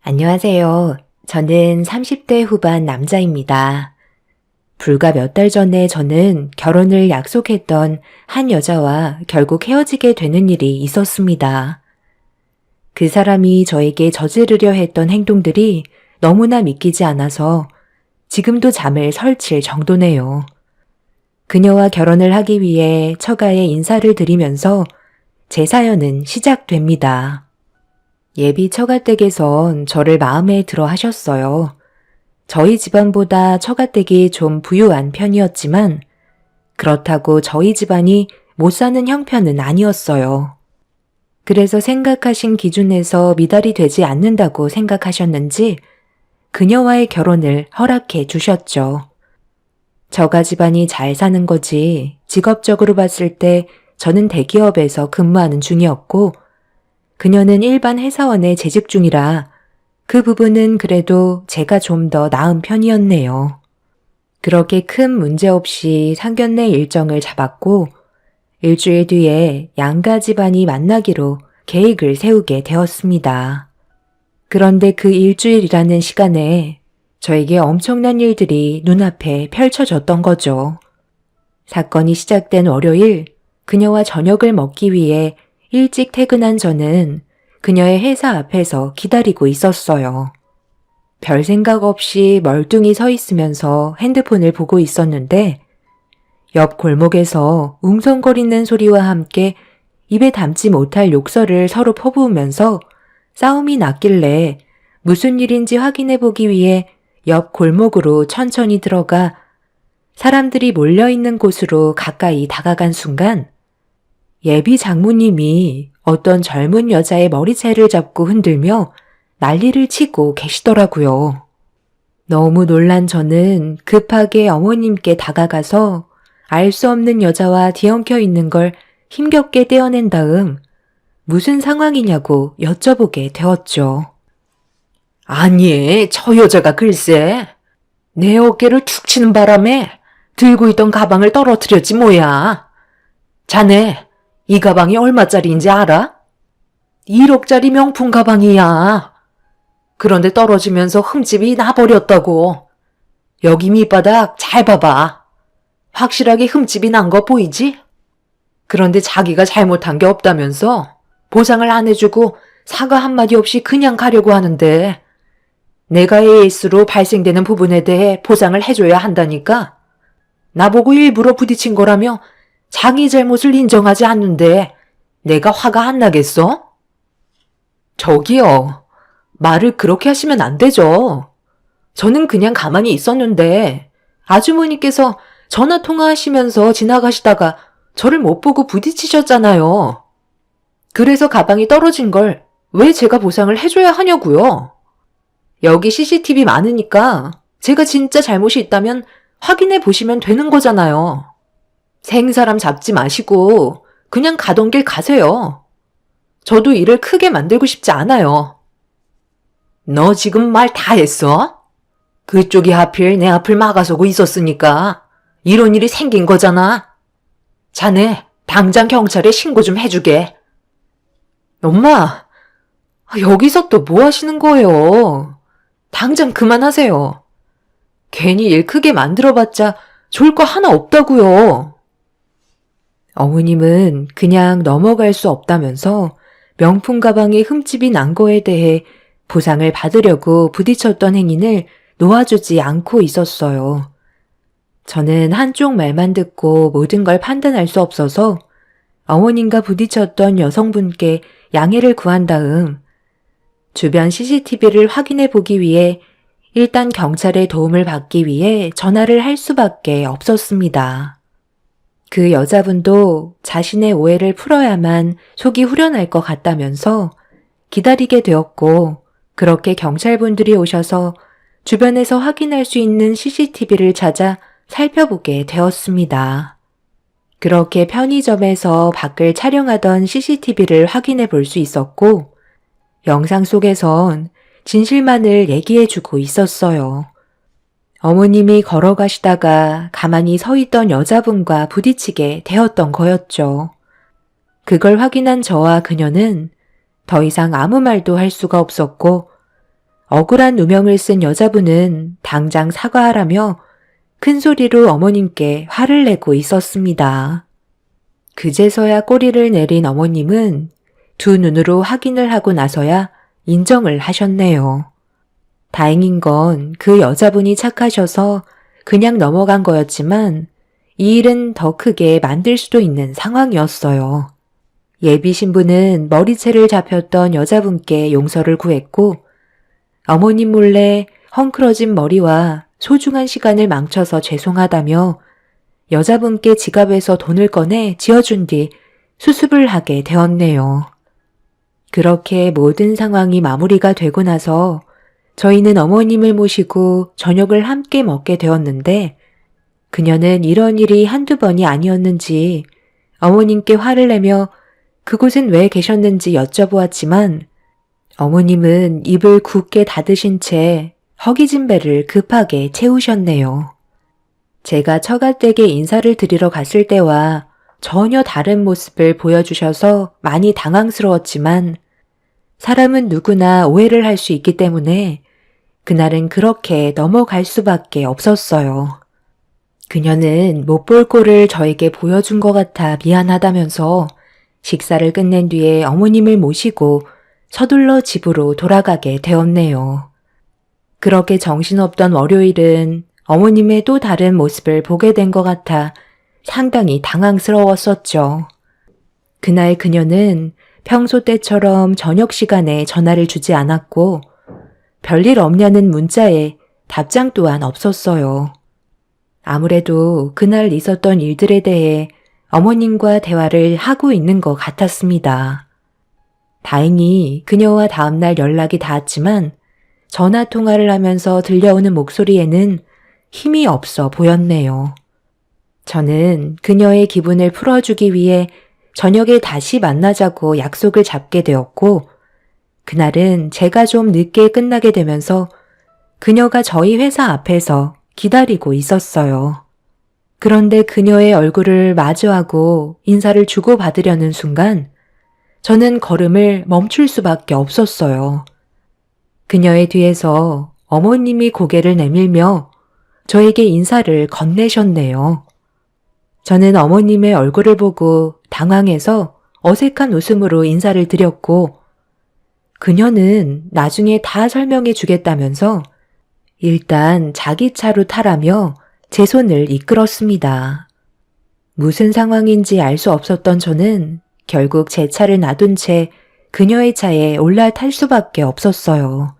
안녕하세요. 저는 30대 후반 남자입니다. 불과 몇 달 전에 저는 결혼을 약속했던 한 여자와 결국 헤어지게 되는 일이 있었습니다. 그 사람이 저에게 저지르려 했던 행동들이 너무나 믿기지 않아서 지금도 잠을 설칠 정도네요. 그녀와 결혼을 하기 위해 처가에 인사를 드리면서 제 사연은 시작됩니다. 예비 처가댁에선 저를 마음에 들어 하셨어요. 저희 집안보다 처가댁이 좀 부유한 편이었지만 그렇다고 저희 집안이 못 사는 형편은 아니었어요. 그래서 생각하신 기준에서 미달이 되지 않는다고 생각하셨는지 그녀와의 결혼을 허락해 주셨죠. 저가 집안이 잘 사는 거지 직업적으로 봤을 때 저는 대기업에서 근무하는 중이었고 그녀는 일반 회사원에 재직 중이라 그 부분은 그래도 제가 좀 더 나은 편이었네요. 그렇게 큰 문제 없이 상견례 일정을 잡았고 일주일 뒤에 양가 집안이 만나기로 계획을 세우게 되었습니다. 그런데 그 일주일이라는 시간에 저에게 엄청난 일들이 눈앞에 펼쳐졌던 거죠. 사건이 시작된 월요일, 그녀와 저녁을 먹기 위해 일찍 퇴근한 저는 그녀의 회사 앞에서 기다리고 있었어요. 별 생각 없이 멀뚱히 서 있으면서 핸드폰을 보고 있었는데 옆 골목에서 웅성거리는 소리와 함께 입에 담지 못할 욕설을 서로 퍼부으면서 싸움이 났길래 무슨 일인지 확인해 보기 위해 옆 골목으로 천천히 들어가 사람들이 몰려있는 곳으로 가까이 다가간 순간 예비 장모님이 어떤 젊은 여자의 머리채를 잡고 흔들며 난리를 치고 계시더라고요. 너무 놀란 저는 급하게 어머님께 다가가서 알 수 없는 여자와 뒤엉켜 있는 걸 힘겹게 떼어낸 다음 무슨 상황이냐고 여쭤보게 되었죠. 아니, 저 여자가 글쎄 내 어깨를 툭 치는 바람에 들고 있던 가방을 떨어뜨렸지 뭐야. 자네, 이 가방이 얼마짜리인지 알아? 1억짜리 명품 가방이야. 그런데 떨어지면서 흠집이 나버렸다고. 여기 밑바닥 잘 봐봐. 확실하게 흠집이 난 거 보이지? 그런데 자기가 잘못한 게 없다면서 보상을 안 해주고 사과 한마디 없이 그냥 가려고 하는데 내가 AS로 발생되는 부분에 대해 보상을 해줘야 한다니까. 나보고 일부러 부딪힌 거라며 자기 잘못을 인정하지 않는데 내가 화가 안 나겠어? 저기요, 말을 그렇게 하시면 안 되죠. 저는 그냥 가만히 있었는데 아주머니께서 전화 통화하시면서 지나가시다가 저를 못 보고 부딪히셨잖아요. 그래서 가방이 떨어진 걸 왜 제가 보상을 해줘야 하냐고요. 여기 CCTV 많으니까 제가 진짜 잘못이 있다면 확인해 보시면 되는 거잖아요. 생사람 잡지 마시고 그냥 가던 길 가세요. 저도 일을 크게 만들고 싶지 않아요. 너 지금 말 다 했어? 그쪽이 하필 내 앞을 막아서고 있었으니까 이런 일이 생긴 거잖아. 자네 당장 경찰에 신고 좀 해주게. 엄마, 여기서 또 뭐 하시는 거예요? 당장 그만하세요. 괜히 일 크게 만들어봤자 좋을 거 하나 없다고요. 어머님은 그냥 넘어갈 수 없다면서 명품 가방에 흠집이 난 거에 대해 보상을 받으려고 부딪혔던 행인을 놓아주지 않고 있었어요. 저는 한쪽 말만 듣고 모든 걸 판단할 수 없어서 어머님과 부딪혔던 여성분께 양해를 구한 다음 주변 CCTV를 확인해 보기 위해 일단 경찰의 도움을 받기 위해 전화를 할 수밖에 없었습니다. 그 여자분도 자신의 오해를 풀어야만 속이 후련할 것 같다면서 기다리게 되었고 그렇게 경찰분들이 오셔서 주변에서 확인할 수 있는 CCTV를 찾아 살펴보게 되었습니다. 그렇게 편의점에서 밖을 촬영하던 CCTV를 확인해 볼 수 있었고 영상 속에선 진실만을 얘기해주고 있었어요. 어머님이 걸어가시다가 가만히 서 있던 여자분과 부딪히게 되었던 거였죠. 그걸 확인한 저와 그녀는 더 이상 아무 말도 할 수가 없었고 억울한 누명을 쓴 여자분은 당장 사과하라며 큰 소리로 어머님께 화를 내고 있었습니다. 그제서야 꼬리를 내린 어머님은 두 눈으로 확인을 하고 나서야 인정을 하셨네요. 다행인 건 그 여자분이 착하셔서 그냥 넘어간 거였지만 이 일은 더 크게 만들 수도 있는 상황이었어요. 예비 신부는 머리채를 잡혔던 여자분께 용서를 구했고 어머님 몰래 헝클어진 머리와 소중한 시간을 망쳐서 죄송하다며 여자분께 지갑에서 돈을 꺼내 지어준 뒤 수습을 하게 되었네요. 그렇게 모든 상황이 마무리가 되고 나서 저희는 어머님을 모시고 저녁을 함께 먹게 되었는데 그녀는 이런 일이 한두 번이 아니었는지 어머님께 화를 내며 그곳엔 왜 계셨는지 여쭤보았지만 어머님은 입을 굳게 닫으신 채 허기진 배를 급하게 채우셨네요. 제가 처갓댁에 인사를 드리러 갔을 때와 전혀 다른 모습을 보여주셔서 많이 당황스러웠지만 사람은 누구나 오해를 할 수 있기 때문에 그날은 그렇게 넘어갈 수밖에 없었어요. 그녀는 못 볼 꼴을 저에게 보여준 것 같아 미안하다면서 식사를 끝낸 뒤에 어머님을 모시고 서둘러 집으로 돌아가게 되었네요. 그렇게 정신없던 월요일은 어머님의 또 다른 모습을 보게 된 것 같아 상당히 당황스러웠었죠. 그날 그녀는 평소 때처럼 저녁 시간에 전화를 주지 않았고 별일 없냐는 문자에 답장 또한 없었어요. 아무래도 그날 있었던 일들에 대해 어머님과 대화를 하고 있는 것 같았습니다. 다행히 그녀와 다음날 연락이 닿았지만 전화 통화를 하면서 들려오는 목소리에는 힘이 없어 보였네요. 저는 그녀의 기분을 풀어주기 위해 저녁에 다시 만나자고 약속을 잡게 되었고 그날은 제가 좀 늦게 끝나게 되면서 그녀가 저희 회사 앞에서 기다리고 있었어요. 그런데 그녀의 얼굴을 마주하고 인사를 주고받으려는 순간 저는 걸음을 멈출 수밖에 없었어요. 그녀의 뒤에서 어머님이 고개를 내밀며 저에게 인사를 건네셨네요. 저는 어머님의 얼굴을 보고 당황해서 어색한 웃음으로 인사를 드렸고 그녀는 나중에 다 설명해 주겠다면서 일단 자기 차로 타라며 제 손을 이끌었습니다. 무슨 상황인지 알 수 없었던 저는 결국 제 차를 놔둔 채 그녀의 차에 올라탈 수밖에 없었어요.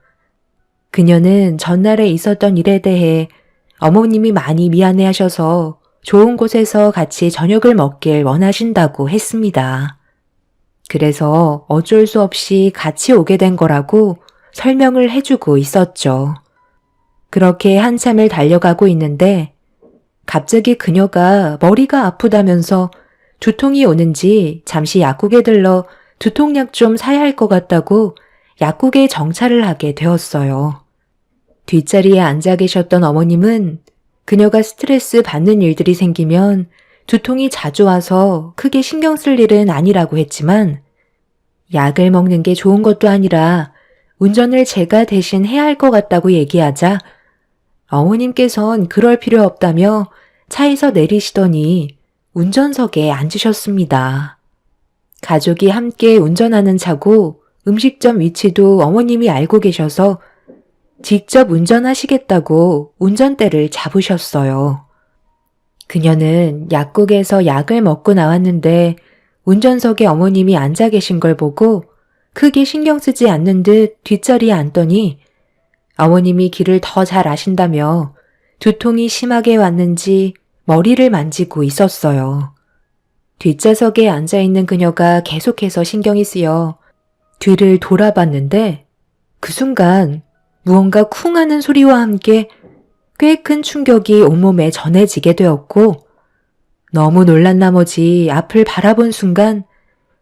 그녀는 전날에 있었던 일에 대해 어머님이 많이 미안해하셔서 좋은 곳에서 같이 저녁을 먹길 원하신다고 했습니다. 그래서 어쩔 수 없이 같이 오게 된 거라고 설명을 해주고 있었죠. 그렇게 한참을 달려가고 있는데 갑자기 그녀가 머리가 아프다면서 두통이 오는지 잠시 약국에 들러 두통약 좀 사야 할 것 같다고 약국에 정차를 하게 되었어요. 뒷자리에 앉아 계셨던 어머님은 그녀가 스트레스 받는 일들이 생기면 두통이 자주 와서 크게 신경 쓸 일은 아니라고 했지만 약을 먹는 게 좋은 것도 아니라 운전을 제가 대신 해야 할 것 같다고 얘기하자 어머님께선 그럴 필요 없다며 차에서 내리시더니 운전석에 앉으셨습니다. 가족이 함께 운전하는 차고 음식점 위치도 어머님이 알고 계셔서 직접 운전하시겠다고 운전대를 잡으셨어요. 그녀는 약국에서 약을 먹고 나왔는데 운전석에 어머님이 앉아 계신 걸 보고 크게 신경 쓰지 않는 듯 뒷자리에 앉더니 어머님이 길을 더 잘 아신다며 두통이 심하게 왔는지 머리를 만지고 있었어요. 뒷좌석에 앉아있는 그녀가 계속해서 신경이 쓰여 뒤를 돌아봤는데 그 순간 무언가 쿵 하는 소리와 함께 꽤 큰 충격이 온몸에 전해지게 되었고 너무 놀란 나머지 앞을 바라본 순간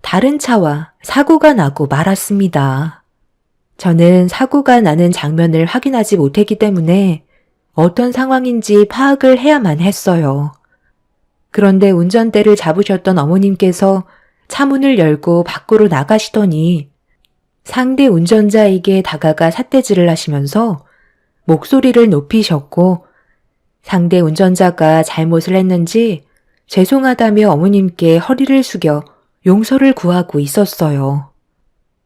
다른 차와 사고가 나고 말았습니다. 저는 사고가 나는 장면을 확인하지 못했기 때문에 어떤 상황인지 파악을 해야만 했어요. 그런데 운전대를 잡으셨던 어머님께서 차 문을 열고 밖으로 나가시더니 상대 운전자에게 다가가 삿대질을 하시면서 목소리를 높이셨고 상대 운전자가 잘못을 했는지 죄송하다며 어머님께 허리를 숙여 용서를 구하고 있었어요.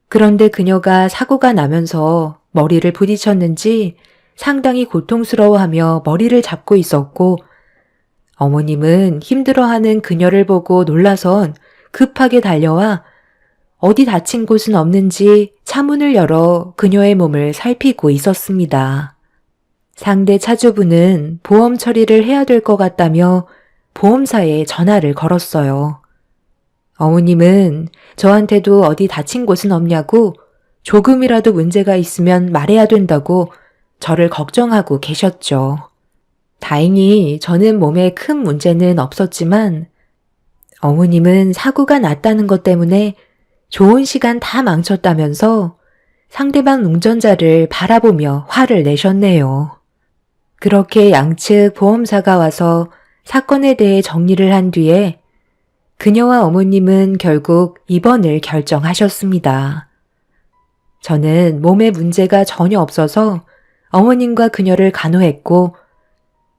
그런데 그녀가 사고가 나면서 머리를 부딪혔는지 상당히 고통스러워하며 머리를 잡고 있었고 어머님은 힘들어하는 그녀를 보고 놀라선 급하게 달려와 어디 다친 곳은 없는지 차문을 열어 그녀의 몸을 살피고 있었습니다. 상대 차주분은 보험 처리를 해야 될 것 같다며 보험사에 전화를 걸었어요. 어머님은 저한테도 어디 다친 곳은 없냐고 조금이라도 문제가 있으면 말해야 된다고 저를 걱정하고 계셨죠. 다행히 저는 몸에 큰 문제는 없었지만 어머님은 사고가 났다는 것 때문에 좋은 시간 다 망쳤다면서 상대방 운전자를 바라보며 화를 내셨네요. 그렇게 양측 보험사가 와서 사건에 대해 정리를 한 뒤에 그녀와 어머님은 결국 입원을 결정하셨습니다. 저는 몸에 문제가 전혀 없어서 어머님과 그녀를 간호했고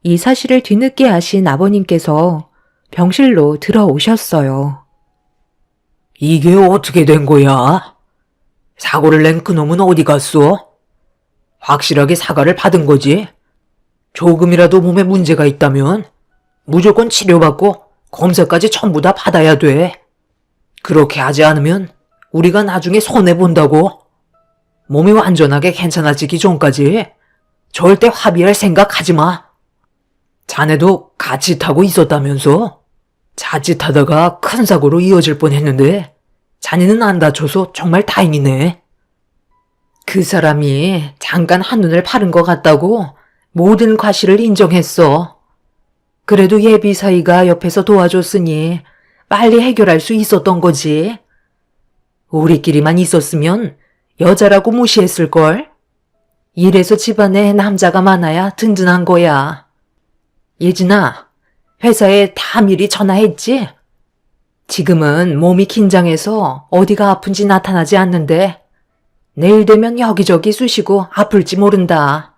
이 사실을 뒤늦게 아신 아버님께서 병실로 들어오셨어요. 이게 어떻게 된 거야? 사고를 낸 그놈은 어디 갔어? 확실하게 사과를 받은 거지? 조금이라도 몸에 문제가 있다면 무조건 치료받고 검사까지 전부 다 받아야 돼. 그렇게 하지 않으면 우리가 나중에 손해본다고. 몸이 완전하게 괜찮아지기 전까지 절대 합의할 생각하지 마. 자네도 같이 타고 있었다면서? 자칫하다가 큰 사고로 이어질 뻔했는데 자네는 안 다쳐서 정말 다행이네. 그 사람이 잠깐 한눈을 파른 것 같다고 모든 과실을 인정했어. 그래도 예비 사이가 옆에서 도와줬으니 빨리 해결할 수 있었던 거지. 우리끼리만 있었으면 여자라고 무시했을걸? 이래서 집안에 남자가 많아야 든든한 거야. 예진아, 회사에 다 미리 전화했지? 지금은 몸이 긴장해서 어디가 아픈지 나타나지 않는데 내일 되면 여기저기 쑤시고 아플지 모른다.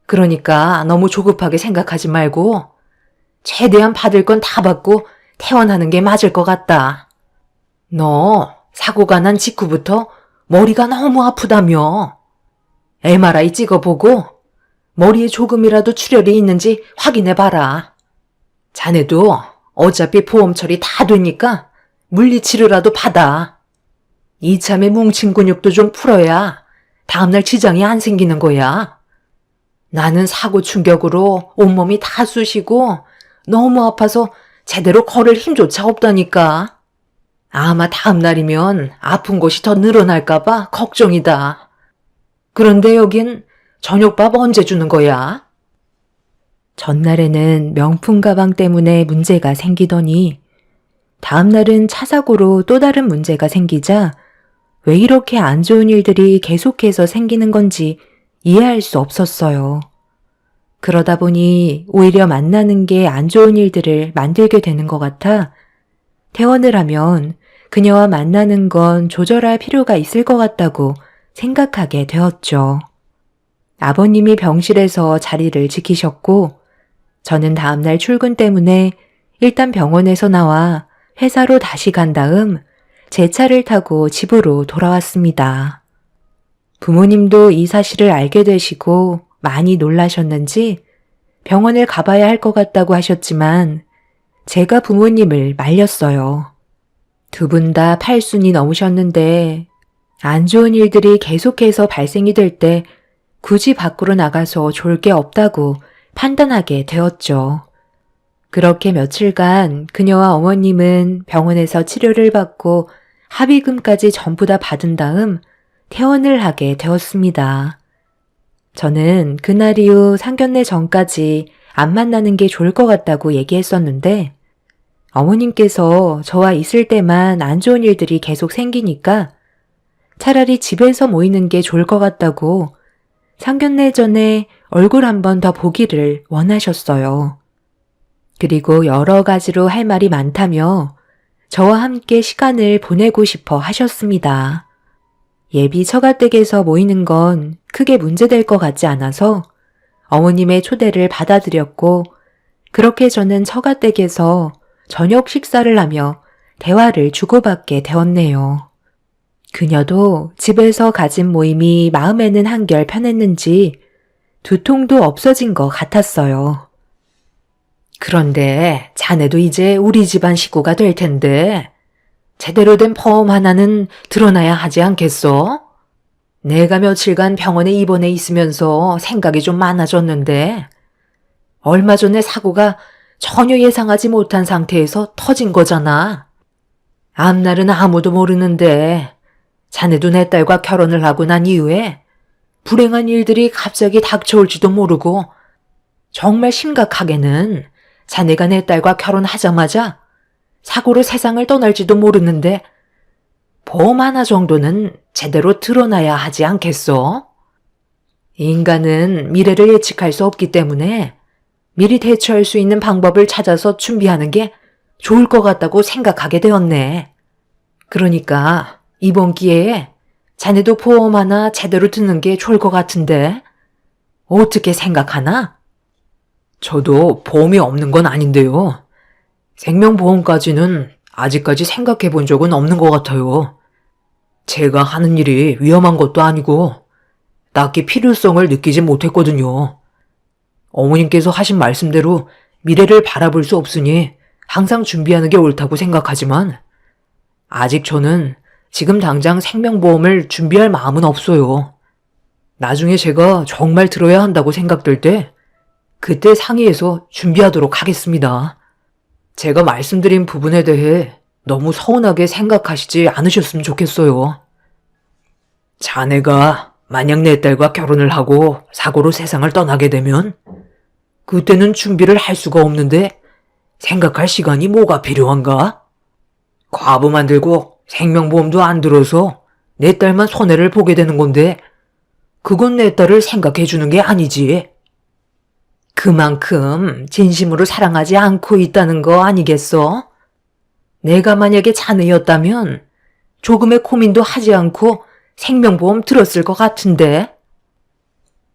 그러니까 너무 조급하게 생각하지 말고 최대한 받을 건 다 받고 퇴원하는 게 맞을 것 같다. 너 사고가 난 직후부터 머리가 너무 아프다며. MRI 찍어보고 머리에 조금이라도 출혈이 있는지 확인해봐라. 자네도 어차피 보험 처리 다 되니까 물리치료라도 받아. 이참에 뭉친 근육도 좀 풀어야 다음날 지장이 안 생기는 거야. 나는 사고 충격으로 온몸이 다 쑤시고 너무 아파서 제대로 걸을 힘조차 없다니까. 아마 다음날이면 아픈 곳이 더 늘어날까봐 걱정이다. 그런데 여긴 저녁밥 언제 주는 거야? 전날에는 명품 가방 때문에 문제가 생기더니 다음날은 차 사고로 또 다른 문제가 생기자 왜 이렇게 안 좋은 일들이 계속해서 생기는 건지 이해할 수 없었어요. 그러다 보니 오히려 만나는 게 안 좋은 일들을 만들게 되는 것 같아 퇴원을 하면 그녀와 만나는 건 조절할 필요가 있을 것 같다고 생각하게 되었죠. 아버님이 병실에서 자리를 지키셨고 저는 다음날 출근 때문에 일단 병원에서 나와 회사로 다시 간 다음 제 차를 타고 집으로 돌아왔습니다. 부모님도 이 사실을 알게 되시고 많이 놀라셨는지 병원을 가봐야 할 것 같다고 하셨지만 제가 부모님을 말렸어요. 두 분 다 80이 넘으셨는데 안 좋은 일들이 계속해서 발생이 될 때 굳이 밖으로 나가서 좋을 게 없다고 판단하게 되었죠. 그렇게 며칠간 그녀와 어머님은 병원에서 치료를 받고 합의금까지 전부 다 받은 다음 퇴원을 하게 되었습니다. 저는 그날 이후 상견례 전까지 안 만나는 게 좋을 것 같다고 얘기했었는데 어머님께서 저와 있을 때만 안 좋은 일들이 계속 생기니까 차라리 집에서 모이는 게 좋을 것 같다고 상견례 전에 얼굴 한 번 더 보기를 원하셨어요. 그리고 여러 가지로 할 말이 많다며 저와 함께 시간을 보내고 싶어 하셨습니다. 예비 처가댁에서 모이는 건 크게 문제될 것 같지 않아서 어머님의 초대를 받아들였고, 그렇게 저는 처가댁에서 저녁 식사를 하며 대화를 주고받게 되었네요. 그녀도 집에서 가진 모임이 마음에는 한결 편했는지 두통도 없어진 것 같았어요. 그런데 자네도 이제 우리 집안 식구가 될 텐데 제대로 된 포험 하나는 드러나야 하지 않겠어? 내가 며칠간 병원에 입원해 있으면서 생각이 좀 많아졌는데 얼마 전에 사고가 전혀 예상하지 못한 상태에서 터진 거잖아. 앞날은 아무도 모르는데 자네도 내 딸과 결혼을 하고 난 이후에 불행한 일들이 갑자기 닥쳐올지도 모르고 정말 심각하게는 자네가 내 딸과 결혼하자마자 사고로 세상을 떠날지도 모르는데 보험 하나 정도는 제대로 드러나야 하지 않겠어? 인간은 미래를 예측할 수 없기 때문에 미리 대처할 수 있는 방법을 찾아서 준비하는 게 좋을 것 같다고 생각하게 되었네. 그러니까 이번 기회에 자네도 보험 하나 제대로 듣는 게 좋을 것 같은데 어떻게 생각하나? 저도 보험이 없는 건 아닌데요. 생명보험까지는 아직까지 생각해 본 적은 없는 것 같아요. 제가 하는 일이 위험한 것도 아니고 딱히 필요성을 느끼지 못했거든요. 어머님께서 하신 말씀대로 미래를 바라볼 수 없으니 항상 준비하는 게 옳다고 생각하지만 아직 저는 지금 당장 생명보험을 준비할 마음은 없어요. 나중에 제가 정말 들어야 한다고 생각될 때 그때 상의해서 준비하도록 하겠습니다. 제가 말씀드린 부분에 대해 너무 서운하게 생각하시지 않으셨으면 좋겠어요. 자네가 만약 내 딸과 결혼을 하고 사고로 세상을 떠나게 되면 그때는 준비를 할 수가 없는데 생각할 시간이 뭐가 필요한가? 과부만 들고 생명보험도 안 들어서 내 딸만 손해를 보게 되는 건데 그건 내 딸을 생각해 주는 게 아니지. 그만큼 진심으로 사랑하지 않고 있다는 거 아니겠어? 내가 만약에 자네였다면 조금의 고민도 하지 않고 생명보험 들었을 것 같은데.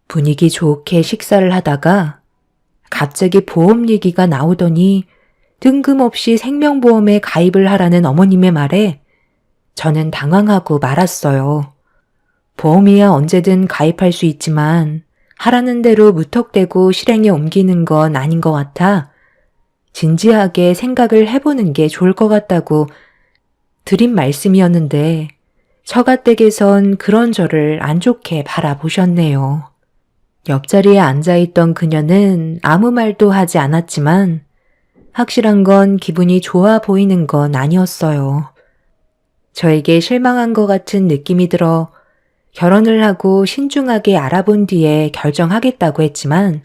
분위기 좋게 식사를 하다가 갑자기 보험 얘기가 나오더니 뜬금없이 생명보험에 가입을 하라는 어머님의 말에 저는 당황하고 말았어요. 보험이야 언제든 가입할 수 있지만 하라는 대로 무턱대고 실행에 옮기는 건 아닌 것 같아 진지하게 생각을 해보는 게 좋을 것 같다고 드린 말씀이었는데 처가댁에선 그런 저를 안 좋게 바라보셨네요. 옆자리에 앉아있던 그녀는 아무 말도 하지 않았지만 확실한 건 기분이 좋아 보이는 건 아니었어요. 저에게 실망한 것 같은 느낌이 들어 결혼을 하고 신중하게 알아본 뒤에 결정하겠다고 했지만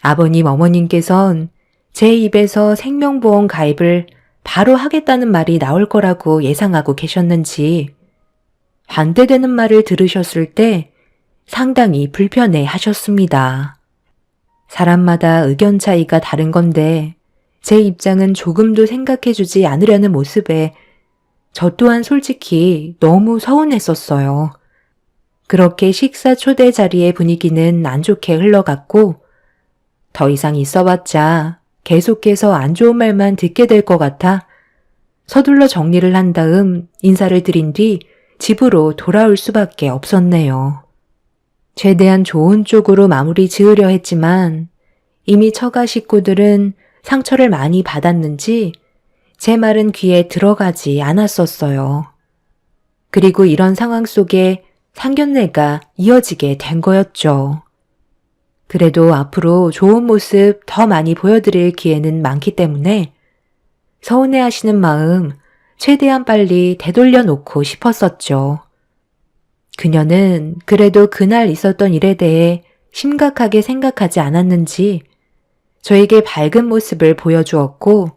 아버님 어머님께선 제 입에서 생명보험 가입을 바로 하겠다는 말이 나올 거라고 예상하고 계셨는지 반대되는 말을 들으셨을 때 상당히 불편해 하셨습니다. 사람마다 의견 차이가 다른 건데 제 입장은 조금도 생각해주지 않으려는 모습에 저 또한 솔직히 너무 서운했었어요. 그렇게 식사 초대 자리의 분위기는 안 좋게 흘러갔고 더 이상 있어봤자 계속해서 안 좋은 말만 듣게 될 것 같아 서둘러 정리를 한 다음 인사를 드린 뒤 집으로 돌아올 수밖에 없었네요. 최대한 좋은 쪽으로 마무리 지으려 했지만 이미 처가 식구들은 상처를 많이 받았는지 제 말은 귀에 들어가지 않았었어요. 그리고 이런 상황 속에 상견례가 이어지게 된 거였죠. 그래도 앞으로 좋은 모습 더 많이 보여드릴 기회는 많기 때문에 서운해하시는 마음 최대한 빨리 되돌려 놓고 싶었었죠. 그녀는 그래도 그날 있었던 일에 대해 심각하게 생각하지 않았는지 저에게 밝은 모습을 보여주었고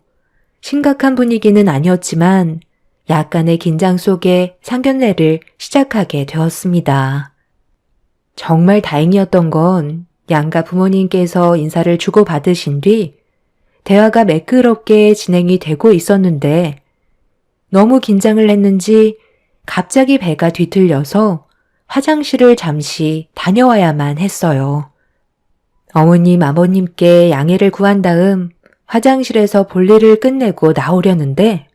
심각한 분위기는 아니었지만 약간의 긴장 속에 상견례를 시작하게 되었습니다. 정말 다행이었던 건 양가 부모님께서 인사를 주고받으신 뒤 대화가 매끄럽게 진행이 되고 있었는데 너무 긴장을 했는지 갑자기 배가 뒤틀려서 화장실을 잠시 다녀와야만 했어요. 어머님, 아버님께 양해를 구한 다음 화장실에서 볼일을 끝내고 나오려는데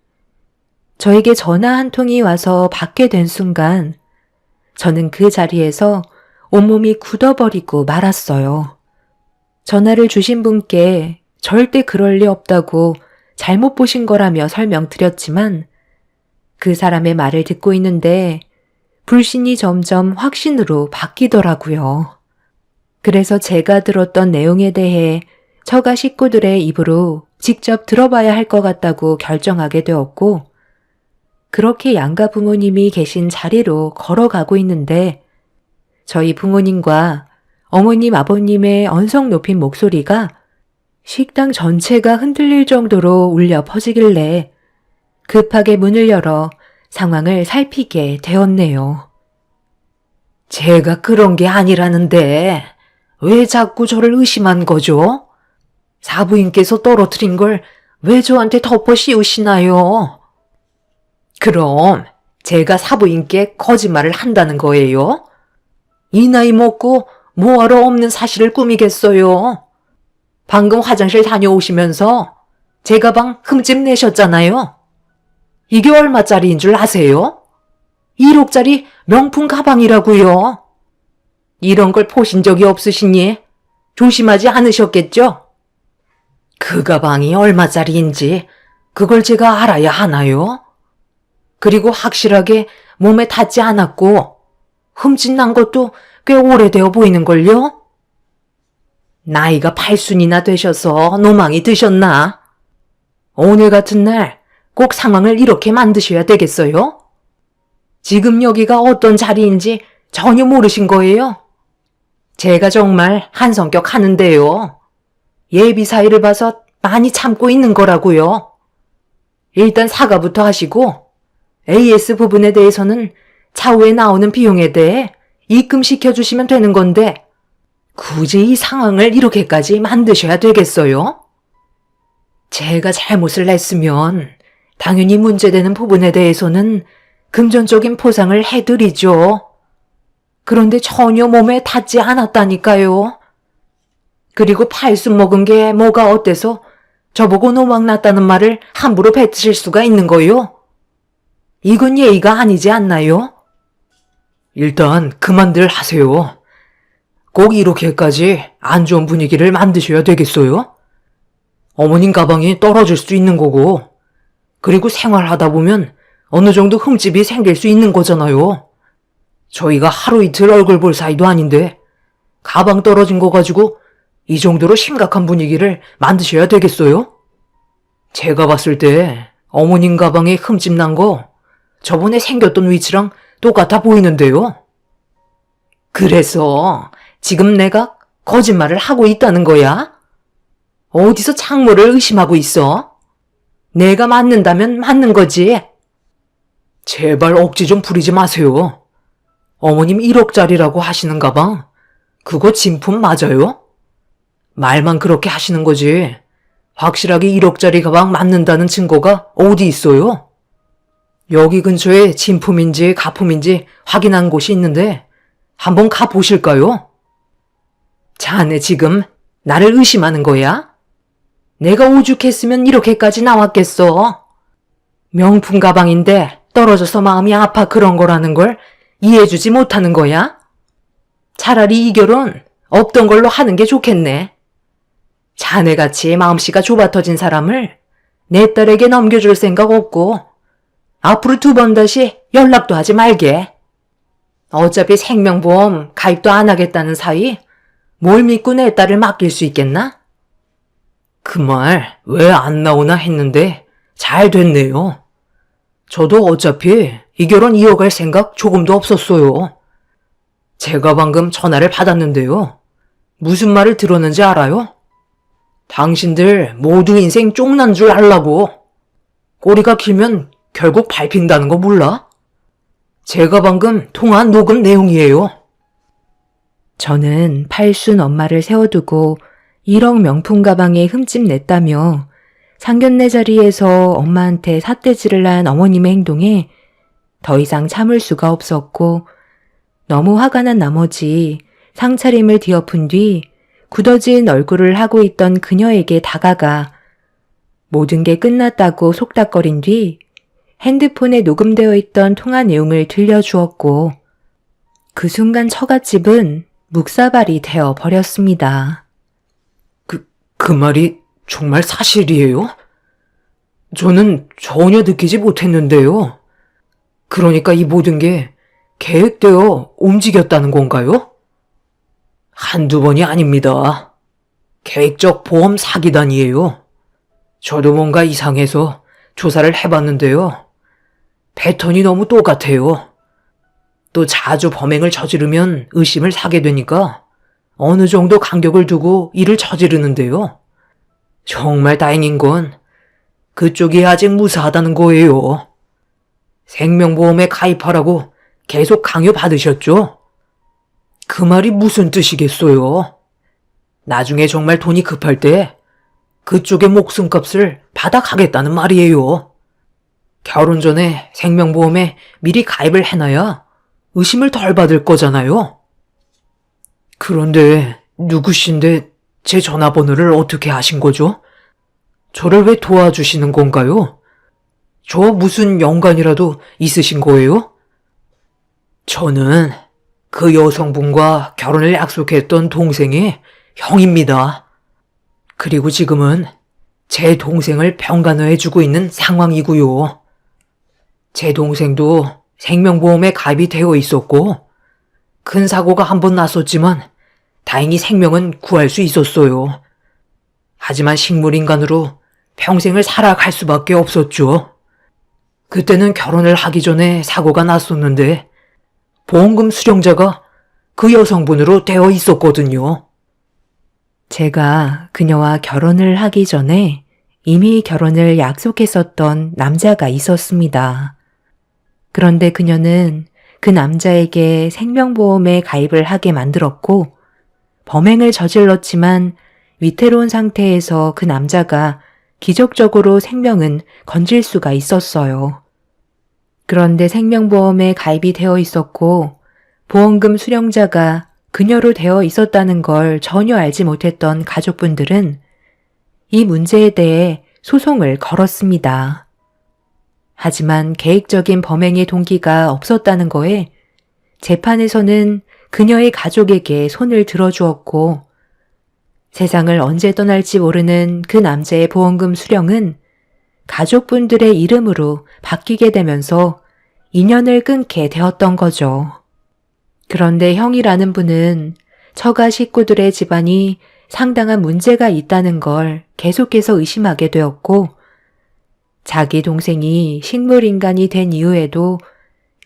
저에게 전화 한 통이 와서 받게 된 순간 저는 그 자리에서 온몸이 굳어버리고 말았어요. 전화를 주신 분께 절대 그럴 리 없다고 잘못 보신 거라며 설명드렸지만 그 사람의 말을 듣고 있는데 불신이 점점 확신으로 바뀌더라고요. 그래서 제가 들었던 내용에 대해 처가 식구들의 입으로 직접 들어봐야 할 것 같다고 결정하게 되었고 그렇게 양가 부모님이 계신 자리로 걸어가고 있는데 저희 부모님과 어머님, 아버님의 언성 높인 목소리가 식당 전체가 흔들릴 정도로 울려 퍼지길래 급하게 문을 열어 상황을 살피게 되었네요. 제가 그런 게 아니라는데 왜 자꾸 저를 의심한 거죠? 사부인께서 떨어뜨린 걸 왜 저한테 덮어 씌우시나요? 그럼 제가 사부인께 거짓말을 한다는 거예요? 이 나이 먹고 뭐하러 없는 사실을 꾸미겠어요? 방금 화장실 다녀오시면서 제 가방 흠집 내셨잖아요. 이게 얼마짜리인 줄 아세요? 1억짜리 명품 가방이라고요. 이런 걸 보신 적이 없으시니 조심하지 않으셨겠죠? 그 가방이 얼마짜리인지 그걸 제가 알아야 하나요? 그리고 확실하게 몸에 닿지 않았고 흠집 난 것도 꽤 오래되어 보이는걸요? 나이가 8순이나 되셔서 노망이 드셨나? 오늘 같은 날 꼭 상황을 이렇게 만드셔야 되겠어요? 지금 여기가 어떤 자리인지 전혀 모르신 거예요? 제가 정말 한성격 하는데요. 예비 사이를 봐서 많이 참고 있는 거라고요. 일단 사과부터 하시고 AS 부분에 대해서는 차후에 나오는 비용에 대해 입금시켜 주시면 되는 건데 굳이 이 상황을 이렇게까지 만드셔야 되겠어요? 제가 잘못을 했으면 당연히 문제되는 부분에 대해서는 금전적인 포상을 해드리죠. 그런데 전혀 몸에 닿지 않았다니까요. 그리고 팔순 먹은 게 뭐가 어때서 저보고 노망났다는 말을 함부로 뱉으실 수가 있는 거요? 이건 예의가 아니지 않나요? 일단 그만들 하세요. 꼭 이렇게까지 안 좋은 분위기를 만드셔야 되겠어요? 어머님 가방이 떨어질 수 있는 거고 그리고 생활하다 보면 어느 정도 흠집이 생길 수 있는 거잖아요. 저희가 하루 이틀 얼굴 볼 사이도 아닌데 가방 떨어진 거 가지고 이 정도로 심각한 분위기를 만드셔야 되겠어요? 제가 봤을 때 어머님 가방에 흠집 난 거 저번에 생겼던 위치랑 똑같아 보이는데요. 그래서 지금 내가 거짓말을 하고 있다는 거야? 어디서 창모를 의심하고 있어? 내가 맞는다면 맞는 거지. 제발 억지 좀 부리지 마세요. 어머님 1억짜리라고 하시는 가방 그거 진품 맞아요? 말만 그렇게 하시는 거지. 확실하게 1억짜리 가방 맞는다는 증거가 어디 있어요? 여기 근처에 진품인지 가품인지 확인한 곳이 있는데 한번 가보실까요? 자네 지금 나를 의심하는 거야? 내가 오죽했으면 이렇게까지 나왔겠어. 명품 가방인데 떨어져서 마음이 아파 그런 거라는 걸 이해해주지 못하는 거야? 차라리 이 결혼 없던 걸로 하는 게 좋겠네. 자네같이 마음씨가 좁아터진 사람을 내 딸에게 넘겨줄 생각 없고 앞으로 2번 다시 연락도 하지 말게. 어차피 생명보험 가입도 안 하겠다는 사이 뭘 믿고 내 딸을 맡길 수 있겠나? 그 말 왜 안 나오나 했는데 잘 됐네요. 저도 어차피 이 결혼 이어갈 생각 조금도 없었어요. 제가 방금 전화를 받았는데요. 무슨 말을 들었는지 알아요? 당신들 모두 인생 쫑난 줄 알라고. 꼬리가 길면 결국 밟힌다는 거 몰라? 제가 방금 통화한 녹음 내용이에요. 저는 팔순 엄마를 세워두고 1억 명품 가방에 흠집 냈다며 상견례 자리에서 엄마한테 삿대질을 한 어머님의 행동에 더 이상 참을 수가 없었고 너무 화가 난 나머지 상차림을 뒤엎은 뒤 굳어진 얼굴을 하고 있던 그녀에게 다가가 모든 게 끝났다고 속닥거린 뒤 핸드폰에 녹음되어 있던 통화 내용을 들려주었고 그 순간 처갓집은 묵사발이 되어 버렸습니다. 그 말이 정말 사실이에요? 저는 전혀 느끼지 못했는데요. 그러니까 이 모든 게 계획되어 움직였다는 건가요? 한두 번이 아닙니다. 계획적 보험 사기단이에요. 저도 뭔가 이상해서 조사를 해봤는데요. 패턴이 너무 똑같아요. 또 자주 범행을 저지르면 의심을 사게 되니까 어느 정도 간격을 두고 일을 저지르는데요. 정말 다행인 건 그쪽이 아직 무사하다는 거예요. 생명보험에 가입하라고 계속 강요받으셨죠? 그 말이 무슨 뜻이겠어요? 나중에 정말 돈이 급할 때 그쪽의 목숨값을 받아가겠다는 말이에요. 결혼 전에 생명보험에 미리 가입을 해놔야 의심을 덜 받을 거잖아요. 그런데 누구신데 제 전화번호를 어떻게 아신 거죠? 저를 왜 도와주시는 건가요? 저 무슨 연관이라도 있으신 거예요? 저는 그 여성분과 결혼을 약속했던 동생의 형입니다. 그리고 지금은 제 동생을 병간호해주고 있는 상황이고요. 제 동생도 생명보험에 가입이 되어 있었고 큰 사고가 한 번 났었지만 다행히 생명은 구할 수 있었어요. 하지만 식물인간으로 평생을 살아갈 수밖에 없었죠. 그때는 결혼을 하기 전에 사고가 났었는데 보험금 수령자가 그 여성분으로 되어 있었거든요. 제가 그녀와 결혼을 하기 전에 이미 결혼을 약속했었던 남자가 있었습니다. 그런데 그녀는 그 남자에게 생명보험에 가입을 하게 만들었고 범행을 저질렀지만 위태로운 상태에서 그 남자가 기적적으로 생명은 건질 수가 있었어요. 그런데 생명보험에 가입이 되어 있었고 보험금 수령자가 그녀로 되어 있었다는 걸 전혀 알지 못했던 가족분들은 이 문제에 대해 소송을 걸었습니다. 하지만 계획적인 범행의 동기가 없었다는 거에 재판에서는 그녀의 가족에게 손을 들어주었고 세상을 언제 떠날지 모르는 그 남자의 보험금 수령은 가족분들의 이름으로 바뀌게 되면서 인연을 끊게 되었던 거죠. 그런데 형이라는 분은 처가 식구들의 집안이 상당한 문제가 있다는 걸 계속해서 의심하게 되었고 자기 동생이 식물인간이 된 이후에도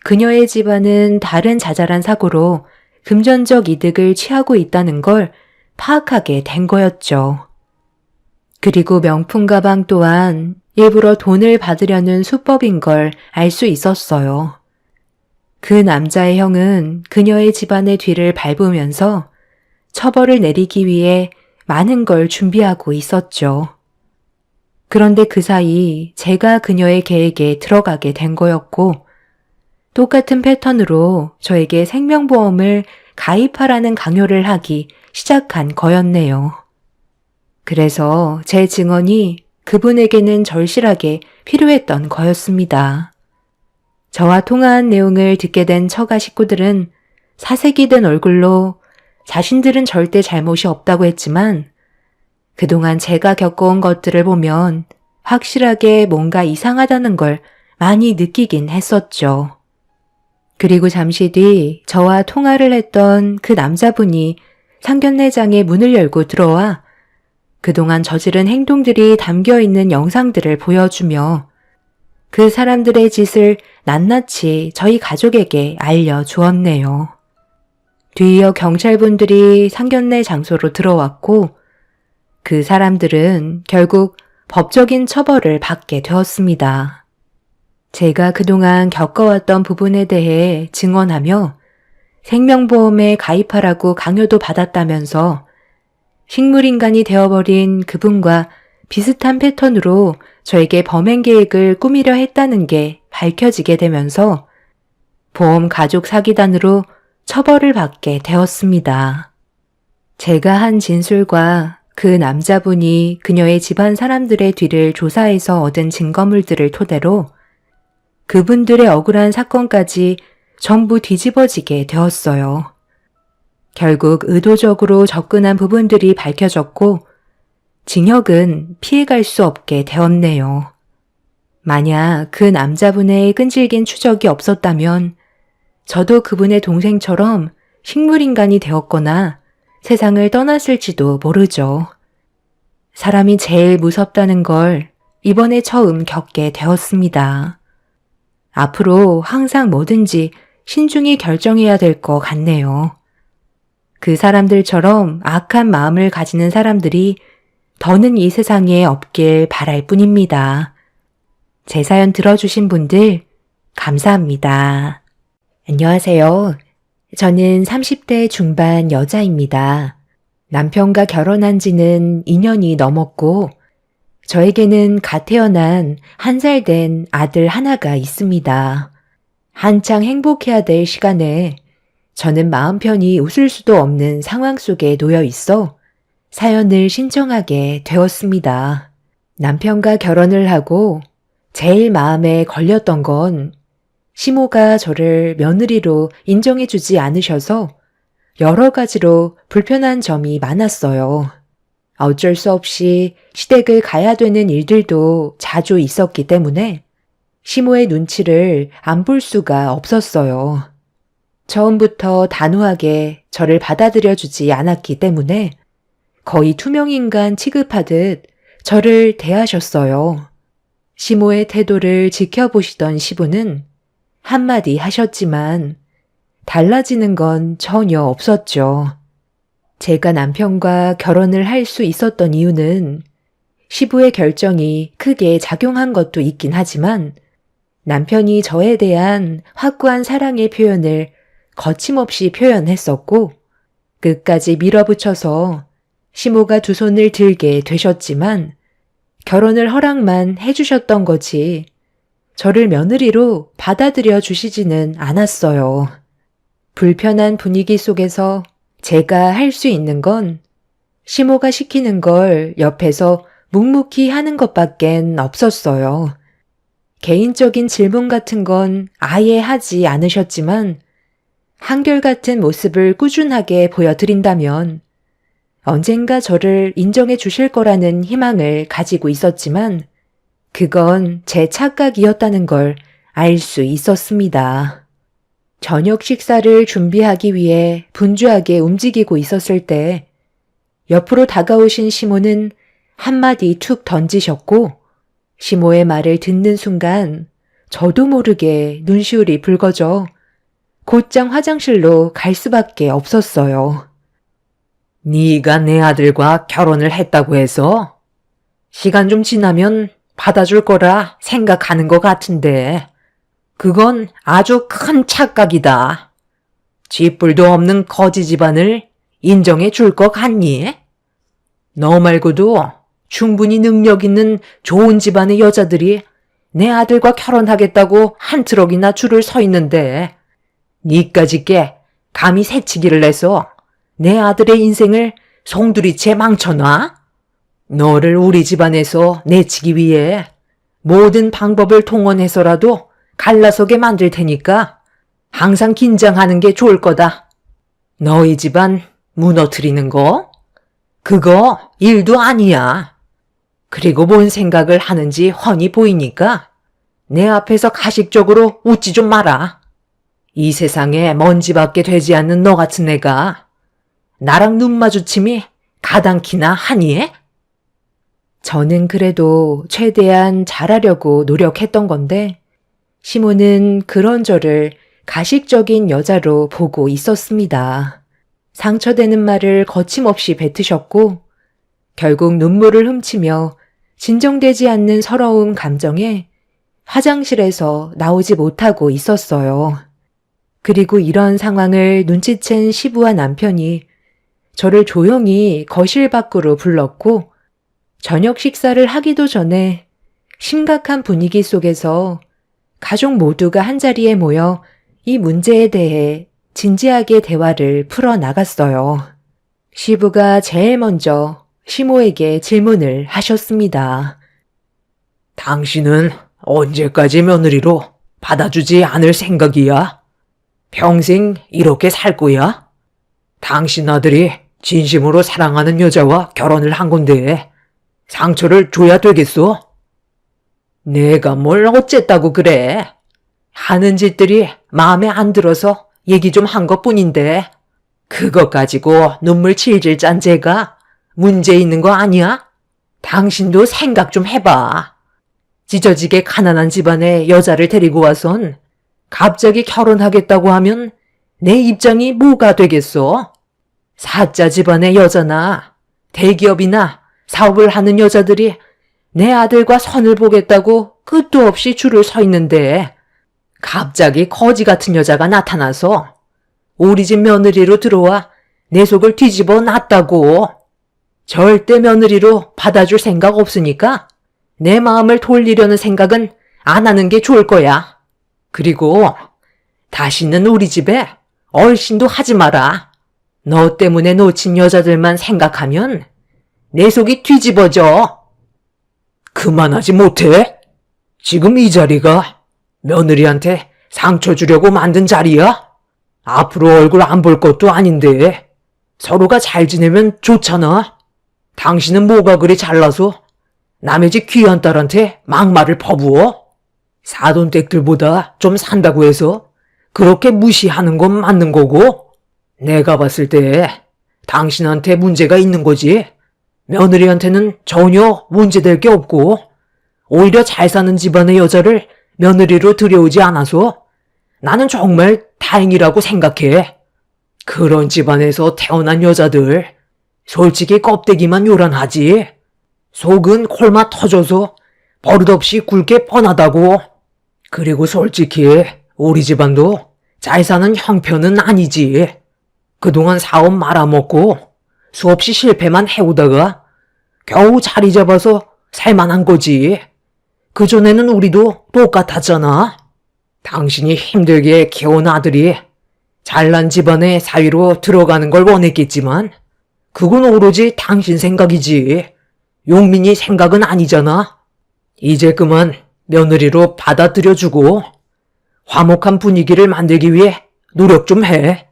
그녀의 집안은 다른 자잘한 사고로 금전적 이득을 취하고 있다는 걸 파악하게 된 거였죠. 그리고 명품 가방 또한 일부러 돈을 받으려는 수법인 걸 알 수 있었어요. 그 남자의 형은 그녀의 집안의 뒤를 밟으면서 처벌을 내리기 위해 많은 걸 준비하고 있었죠. 그런데 그 사이 제가 그녀의 계획에 들어가게 된 거였고 똑같은 패턴으로 저에게 생명보험을 가입하라는 강요를 하기 시작한 거였네요. 그래서 제 증언이 그분에게는 절실하게 필요했던 거였습니다. 저와 통화한 내용을 듣게 된 처가 식구들은 사색이 된 얼굴로 자신들은 절대 잘못이 없다고 했지만 그동안 제가 겪어온 것들을 보면 확실하게 뭔가 이상하다는 걸 많이 느끼긴 했었죠. 그리고 잠시 뒤 저와 통화를 했던 그 남자분이 상견례장에 문을 열고 들어와 그동안 저지른 행동들이 담겨있는 영상들을 보여주며 그 사람들의 짓을 낱낱이 저희 가족에게 알려주었네요. 뒤이어 경찰분들이 상견례 장소로 들어왔고 그 사람들은 결국 법적인 처벌을 받게 되었습니다. 제가 그동안 겪어왔던 부분에 대해 증언하며 생명보험에 가입하라고 강요도 받았다면서 식물인간이 되어버린 그분과 비슷한 패턴으로 저에게 범행 계획을 꾸미려 했다는 게 밝혀지게 되면서 보험 가족 사기단으로 처벌을 받게 되었습니다. 제가 한 진술과 그 남자분이 그녀의 집안 사람들의 뒤를 조사해서 얻은 증거물들을 토대로 그분들의 억울한 사건까지 전부 뒤집어지게 되었어요. 결국 의도적으로 접근한 부분들이 밝혀졌고 징역은 피해갈 수 없게 되었네요. 만약 그 남자분의 끈질긴 추적이 없었다면 저도 그분의 동생처럼 식물인간이 되었거나 세상을 떠났을지도 모르죠. 사람이 제일 무섭다는 걸 이번에 처음 겪게 되었습니다. 앞으로 항상 뭐든지 신중히 결정해야 될 것 같네요. 그 사람들처럼 악한 마음을 가지는 사람들이 더는 이 세상에 없길 바랄 뿐입니다. 제 사연 들어주신 분들 감사합니다. 안녕하세요. 저는 30대 중반 여자입니다. 남편과 결혼한 지는 2년이 넘었고 저에게는 갓 태어난 1살 된 아들 하나가 있습니다. 한창 행복해야 될 시간에 저는 마음 편히 웃을 수도 없는 상황 속에 놓여 있어 사연을 신청하게 되었습니다. 남편과 결혼을 하고 제일 마음에 걸렸던 건 시모가 저를 며느리로 인정해주지 않으셔서 여러 가지로 불편한 점이 많았어요. 어쩔 수 없이 시댁을 가야 되는 일들도 자주 있었기 때문에 시모의 눈치를 안 볼 수가 없었어요. 처음부터 단호하게 저를 받아들여주지 않았기 때문에 거의 투명인간 취급하듯 저를 대하셨어요. 시모의 태도를 지켜보시던 시부는 한마디 하셨지만 달라지는 건 전혀 없었죠. 제가 남편과 결혼을 할 수 있었던 이유는 시부의 결정이 크게 작용한 것도 있긴 하지만 남편이 저에 대한 확고한 사랑의 표현을 거침없이 표현했었고 끝까지 밀어붙여서 시모가 두 손을 들게 되셨지만 결혼을 허락만 해주셨던 거지 저를 며느리로 받아들여 주시지는 않았어요. 불편한 분위기 속에서 제가 할 수 있는 건 시모가 시키는 걸 옆에서 묵묵히 하는 것밖엔 없었어요. 개인적인 질문 같은 건 아예 하지 않으셨지만 한결같은 모습을 꾸준하게 보여드린다면 언젠가 저를 인정해 주실 거라는 희망을 가지고 있었지만 그건 제 착각이었다는 걸 알 수 있었습니다. 저녁 식사를 준비하기 위해 분주하게 움직이고 있었을 때 옆으로 다가오신 시모는 한마디 툭 던지셨고 시모의 말을 듣는 순간 저도 모르게 눈시울이 붉어져 곧장 화장실로 갈 수밖에 없었어요. 네가 내 아들과 결혼을 했다고 해서 시간 좀 지나면 받아줄 거라 생각하는 것 같은데 그건 아주 큰 착각이다. 쥐뿔도 없는 거지 집안을 인정해 줄 것 같니? 너 말고도 충분히 능력 있는 좋은 집안의 여자들이 내 아들과 결혼하겠다고 한 트럭이나 줄을 서 있는데 니까짓게 감히 새치기를 내서 내 아들의 인생을 송두리째 망쳐놔? 너를 우리 집안에서 내치기 위해 모든 방법을 동원해서라도 갈라서게 만들 테니까 항상 긴장하는 게 좋을 거다. 너희 집안 무너뜨리는 거? 그거 일도 아니야. 그리고 뭔 생각을 하는지 훤히 보이니까 내 앞에서 가식적으로 웃지 좀 마라. 이 세상에 먼지밖에 되지 않는 너 같은 애가 나랑 눈 마주침이 가당키나 하니? 저는 그래도 최대한 잘하려고 노력했던 건데 시모는 그런 저를 가식적인 여자로 보고 있었습니다. 상처되는 말을 거침없이 뱉으셨고 결국 눈물을 훔치며 진정되지 않는 서러움 감정에 화장실에서 나오지 못하고 있었어요. 그리고 이런 상황을 눈치챈 시부와 남편이 저를 조용히 거실 밖으로 불렀고 저녁 식사를 하기도 전에 심각한 분위기 속에서 가족 모두가 한자리에 모여 이 문제에 대해 진지하게 대화를 풀어나갔어요. 시부가 제일 먼저 시모에게 질문을 하셨습니다. 당신은 언제까지 며느리로 받아주지 않을 생각이야? 평생 이렇게 살 거야? 당신 아들이 진심으로 사랑하는 여자와 결혼을 한 건데 상처를 줘야 되겠어? 내가 뭘 어쨌다고 그래? 하는 짓들이 마음에 안 들어서 얘기 좀 한 것뿐인데 그것 가지고 눈물 질질 짠 제가 문제 있는 거 아니야? 당신도 생각 좀 해봐. 찢어지게 가난한 집안의 여자를 데리고 와선 갑자기 결혼하겠다고 하면 내 입장이 뭐가 되겠어? 사자 집안의 여자나 대기업이나 사업을 하는 여자들이 내 아들과 선을 보겠다고 끝도 없이 줄을 서 있는데 갑자기 거지 같은 여자가 나타나서 우리 집 며느리로 들어와 내 속을 뒤집어 놨다고. 절대 며느리로 받아줄 생각 없으니까 내 마음을 돌리려는 생각은 안 하는 게 좋을 거야. 그리고 다시는 우리 집에 얼씬도 하지 마라. 너 때문에 놓친 여자들만 생각하면 내 속이 뒤집어져. 그만하지 못해? 지금 이 자리가 며느리한테 상처 주려고 만든 자리야? 앞으로 얼굴 안 볼 것도 아닌데 서로가 잘 지내면 좋잖아. 당신은 뭐가 그리 잘나서 남의 집 귀한 딸한테 막말을 퍼부어? 사돈댁들보다 좀 산다고 해서 그렇게 무시하는 건 맞는 거고 내가 봤을 때 당신한테 문제가 있는 거지. 며느리한테는 전혀 문제될 게 없고 오히려 잘 사는 집안의 여자를 며느리로 들여오지 않아서 나는 정말 다행이라고 생각해. 그런 집안에서 태어난 여자들 솔직히 껍데기만 요란하지 속은 콜마 터져서 버릇없이 굵게 뻔하다고. 그리고 솔직히 우리 집안도 잘 사는 형편은 아니지. 그동안 사업 말아먹고 수없이 실패만 해오다가 겨우 자리 잡아서 살만한 거지. 그전에는 우리도 똑같았잖아. 당신이 힘들게 키운 아들이 잘난 집안의 사위로 들어가는 걸 원했겠지만 그건 오로지 당신 생각이지. 용민이 생각은 아니잖아. 이제 그만 며느리로 받아들여주고 화목한 분위기를 만들기 위해 노력 좀 해.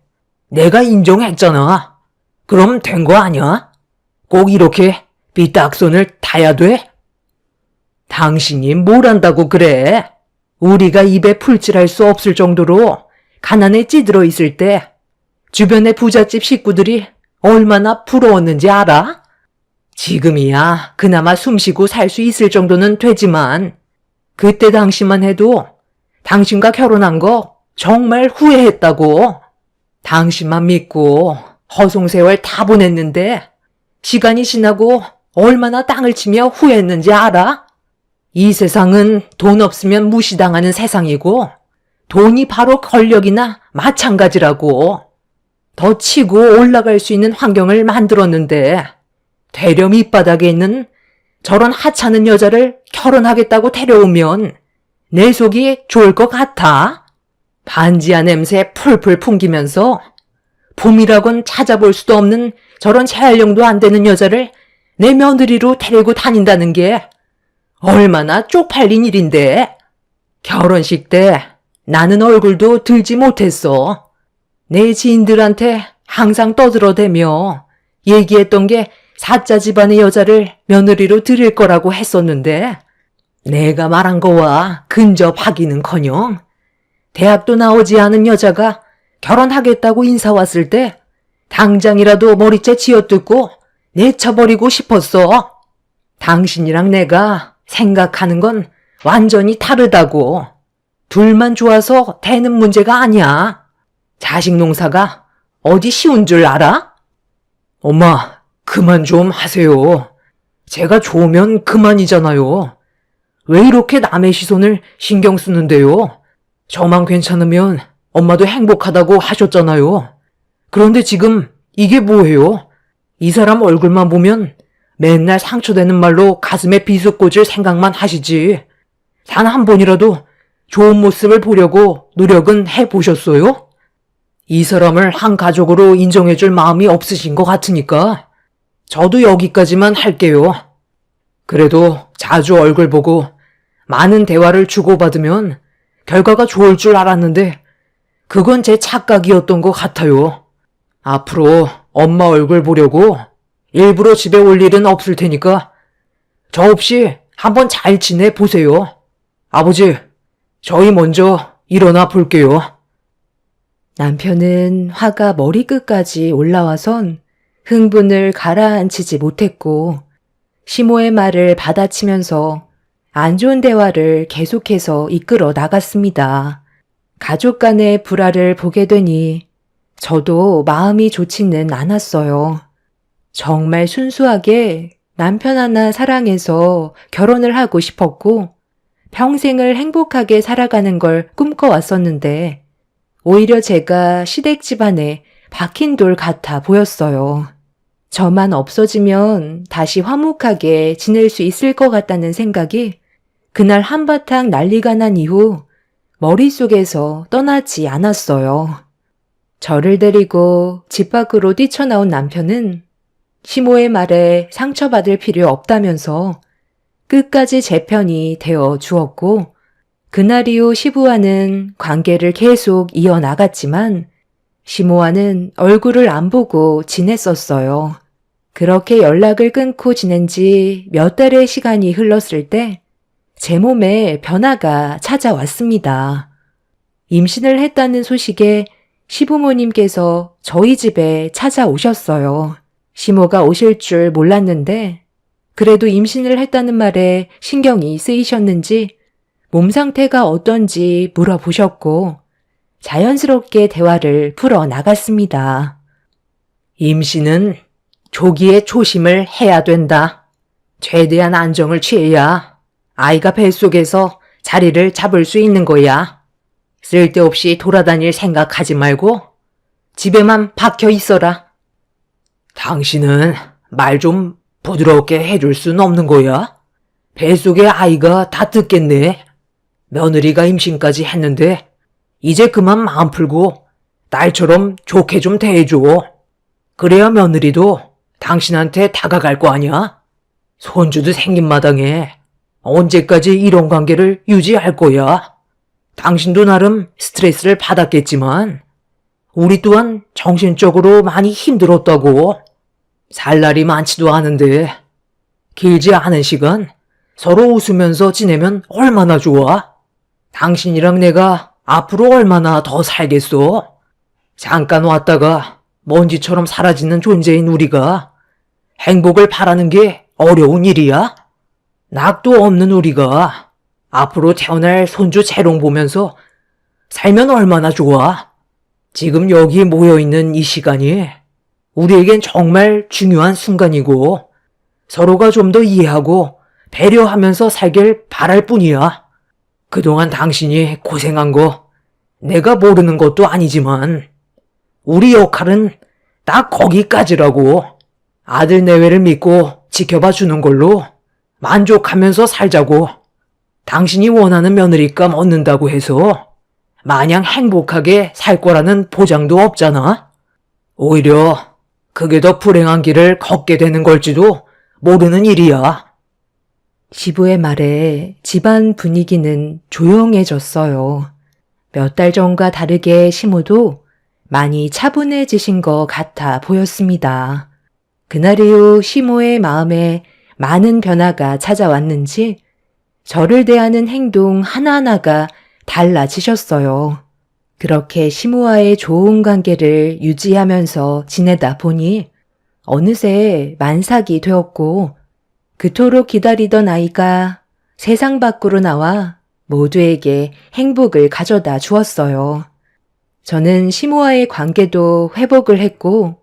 내가 인정했잖아. 그럼 된 거 아니야? 꼭 이렇게 삐딱선을 타야 돼? 당신이 뭘 안다고 그래? 우리가 입에 풀칠할 수 없을 정도로 가난에 찌들어 있을 때 주변의 부잣집 식구들이 얼마나 부러웠는지 알아? 지금이야 그나마 숨쉬고 살 수 있을 정도는 되지만 그때 당시만 해도 당신과 결혼한 거 정말 후회했다고. 당신만 믿고 허송세월 다 보냈는데 시간이 지나고 얼마나 땅을 치며 후회했는지 알아? 이 세상은 돈 없으면 무시당하는 세상이고 돈이 바로 권력이나 마찬가지라고. 더 치고 올라갈 수 있는 환경을 만들었는데 대려 밑바닥에 있는 저런 하찮은 여자를 결혼하겠다고 데려오면 내 속이 좋을 것 같아? 반지하 냄새 풀풀 풍기면서 봄이라곤 찾아볼 수도 없는 저런 재활용도 안 되는 여자를 내 며느리로 데리고 다닌다는 게 얼마나 쪽팔린 일인데. 결혼식 때 나는 얼굴도 들지 못했어. 내 지인들한테 항상 떠들어대며 얘기했던 게 사자 집안의 여자를 며느리로 들일 거라고 했었는데 내가 말한 거와 근접하기는커녕 대학도 나오지 않은 여자가 결혼하겠다고 인사 왔을 때 당장이라도 머리채 쥐어뜯고 내쳐버리고 싶었어. 당신이랑 내가 생각하는 건 완전히 다르다고. 둘만 좋아서 되는 문제가 아니야. 자식 농사가 어디 쉬운 줄 알아? 엄마, 그만 좀 하세요. 제가 좋으면 그만이잖아요. 왜 이렇게 남의 시선을 신경 쓰는데요? 저만 괜찮으면 엄마도 행복하다고 하셨잖아요. 그런데 지금 이게 뭐예요? 이 사람 얼굴만 보면 맨날 상처되는 말로 가슴에 비수 꽂을 생각만 하시지. 단 한 번이라도 좋은 모습을 보려고 노력은 해보셨어요? 이 사람을 한 가족으로 인정해줄 마음이 없으신 것 같으니까 저도 여기까지만 할게요. 그래도 자주 얼굴 보고 많은 대화를 주고받으면 결과가 좋을 줄 알았는데 그건 제 착각이었던 것 같아요. 앞으로 엄마 얼굴 보려고 일부러 집에 올 일은 없을 테니까 저 없이 한번 잘 지내보세요. 아버지, 저희 먼저 일어나 볼게요. 남편은 화가 머리끝까지 올라와선 흥분을 가라앉히지 못했고 시모의 말을 받아치면서 안 좋은 대화를 계속해서 이끌어 나갔습니다. 가족 간의 불화를 보게 되니 저도 마음이 좋지는 않았어요. 정말 순수하게 남편 하나 사랑해서 결혼을 하고 싶었고 평생을 행복하게 살아가는 걸 꿈꿔왔었는데 오히려 제가 시댁 집안에 박힌 돌 같아 보였어요. 저만 없어지면 다시 화목하게 지낼 수 있을 것 같다는 생각이 그날 한바탕 난리가 난 이후 머릿속에서 떠나지 않았어요. 저를 데리고 집 밖으로 뛰쳐나온 남편은 시모의 말에 상처받을 필요 없다면서 끝까지 제 편이 되어 주었고 그날 이후 시부와는 관계를 계속 이어나갔지만 시모와는 얼굴을 안 보고 지냈었어요. 그렇게 연락을 끊고 지낸 지 몇 달의 시간이 흘렀을 때 제 몸에 변화가 찾아왔습니다. 임신을 했다는 소식에 시부모님께서 저희 집에 찾아오셨어요. 시모가 오실 줄 몰랐는데 그래도 임신을 했다는 말에 신경이 쓰이셨는지 몸 상태가 어떤지 물어보셨고 자연스럽게 대화를 풀어 나갔습니다. 임신은 조기에 조심을 해야 된다. 최대한 안정을 취해야 아이가 뱃속에서 자리를 잡을 수 있는 거야. 쓸데없이 돌아다닐 생각하지 말고 집에만 박혀 있어라. 당신은 말 좀 부드럽게 해줄 순 없는 거야? 뱃속에 아이가 다 뜯겠네. 며느리가 임신까지 했는데 이제 그만 마음 풀고 딸처럼 좋게 좀 대해줘. 그래야 며느리도 당신한테 다가갈 거 아니야? 손주도 생긴 마당에 언제까지 이런 관계를 유지할 거야? 당신도 나름 스트레스를 받았겠지만 우리 또한 정신적으로 많이 힘들었다고. 살 날이 많지도 않은데 길지 않은 시간 서로 웃으면서 지내면 얼마나 좋아? 당신이랑 내가 앞으로 얼마나 더 살겠어? 잠깐 왔다가 먼지처럼 사라지는 존재인 우리가 행복을 바라는 게 어려운 일이야? 낙도 없는 우리가 앞으로 태어날 손주 재롱 보면서 살면 얼마나 좋아? 지금 여기 모여있는 이 시간이 우리에겐 정말 중요한 순간이고 서로가 좀 더 이해하고 배려하면서 살길 바랄 뿐이야. 그동안 당신이 고생한 거 내가 모르는 것도 아니지만 우리 역할은 딱 거기까지라고. 아들 내외를 믿고 지켜봐 주는 걸로 만족하면서 살자고. 당신이 원하는 며느리감 얻는다고 해서 마냥 행복하게 살 거라는 보장도 없잖아. 오히려 그게 더 불행한 길을 걷게 되는 걸지도 모르는 일이야. 시부의 말에 집안 분위기는 조용해졌어요. 몇 달 전과 다르게 시모도 많이 차분해지신 것 같아 보였습니다. 그날 이후 시모의 마음에 많은 변화가 찾아왔는지 저를 대하는 행동 하나하나가 달라지셨어요. 그렇게 시모와의 좋은 관계를 유지하면서 지내다 보니 어느새 만삭이 되었고 그토록 기다리던 아이가 세상 밖으로 나와 모두에게 행복을 가져다 주었어요. 저는 시모와의 관계도 회복을 했고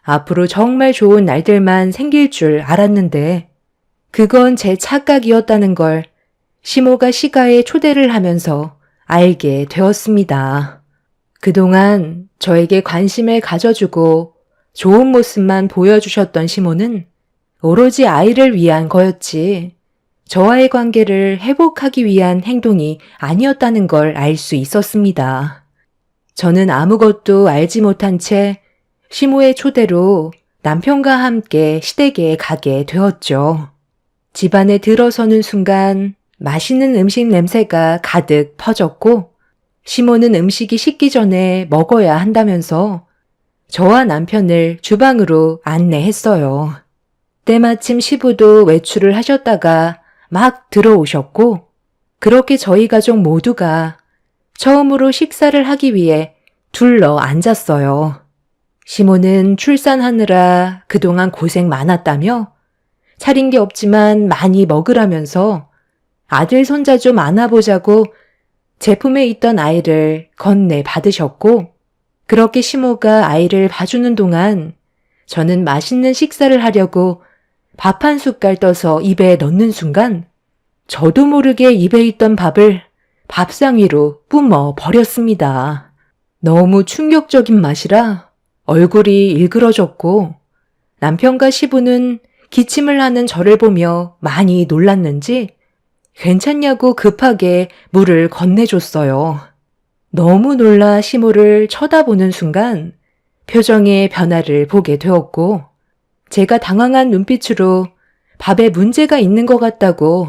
앞으로 정말 좋은 날들만 생길 줄 알았는데 그건 제 착각이었다는 걸 시모가 시가에 초대를 하면서 알게 되었습니다. 그동안 저에게 관심을 가져주고 좋은 모습만 보여주셨던 시모는 오로지 아이를 위한 거였지 저와의 관계를 회복하기 위한 행동이 아니었다는 걸 알 수 있었습니다. 저는 아무것도 알지 못한 채 시모의 초대로 남편과 함께 시댁에 가게 되었죠. 집안에 들어서는 순간 맛있는 음식 냄새가 가득 퍼졌고 시모는 음식이 식기 전에 먹어야 한다면서 저와 남편을 주방으로 안내했어요. 때마침 시부도 외출을 하셨다가 막 들어오셨고 그렇게 저희 가족 모두가 처음으로 식사를 하기 위해 둘러 앉았어요. 시모는 출산하느라 그동안 고생 많았다며 차린 게 없지만 많이 먹으라면서 아들 손자 좀 안아보자고 제품에 있던 아이를 건네 받으셨고 그렇게 시모가 아이를 봐주는 동안 저는 맛있는 식사를 하려고 밥 한 숟갈 떠서 입에 넣는 순간 저도 모르게 입에 있던 밥을 밥상 위로 뿜어 버렸습니다. 너무 충격적인 맛이라 얼굴이 일그러졌고 남편과 시부는 기침을 하는 저를 보며 많이 놀랐는지 괜찮냐고 급하게 물을 건네줬어요. 너무 놀라 시모를 쳐다보는 순간 표정의 변화를 보게 되었고 제가 당황한 눈빛으로 밥에 문제가 있는 것 같다고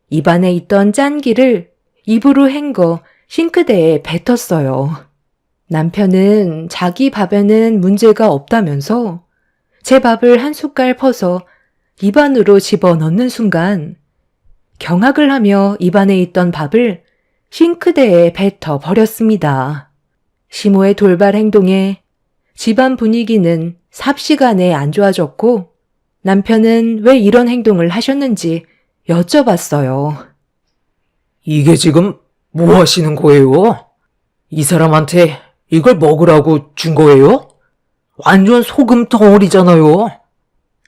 입안에 있던 짠기를 입으로 헹궈 싱크대에 뱉었어요. 남편은 자기 밥에는 문제가 없다면서 제 밥을 한 숟갈 퍼서 입안으로 집어넣는 순간 경악을 하며 입안에 있던 밥을 싱크대에 뱉어 버렸습니다. 시모의 돌발 행동에 집안 분위기는 삽시간에 안 좋아졌고 남편은 왜 이런 행동을 하셨는지 여쭤봤어요. 이게 지금 뭐 하시는 거예요? 이 사람한테 이걸 먹으라고 준 거예요? 완전 소금 덩어리잖아요.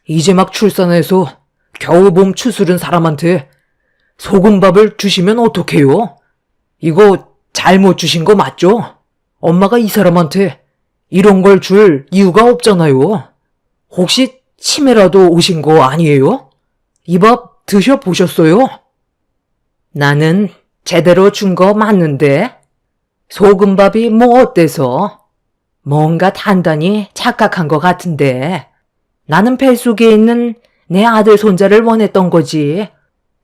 이제 막 출산해서 겨우 몸 추스른 사람한테 소금밥을 주시면 어떡해요? 이거 잘못 주신 거 맞죠? 엄마가 이 사람한테 이런 걸 줄 이유가 없잖아요. 혹시 치매라도 오신 거 아니에요? 이 밥 드셔보셨어요? 나는 제대로 준 거 맞는데 소금밥이 뭐 어때서? 뭔가 단단히 착각한 것 같은데 나는 뱃속에 있는 내 아들 손자를 원했던 거지.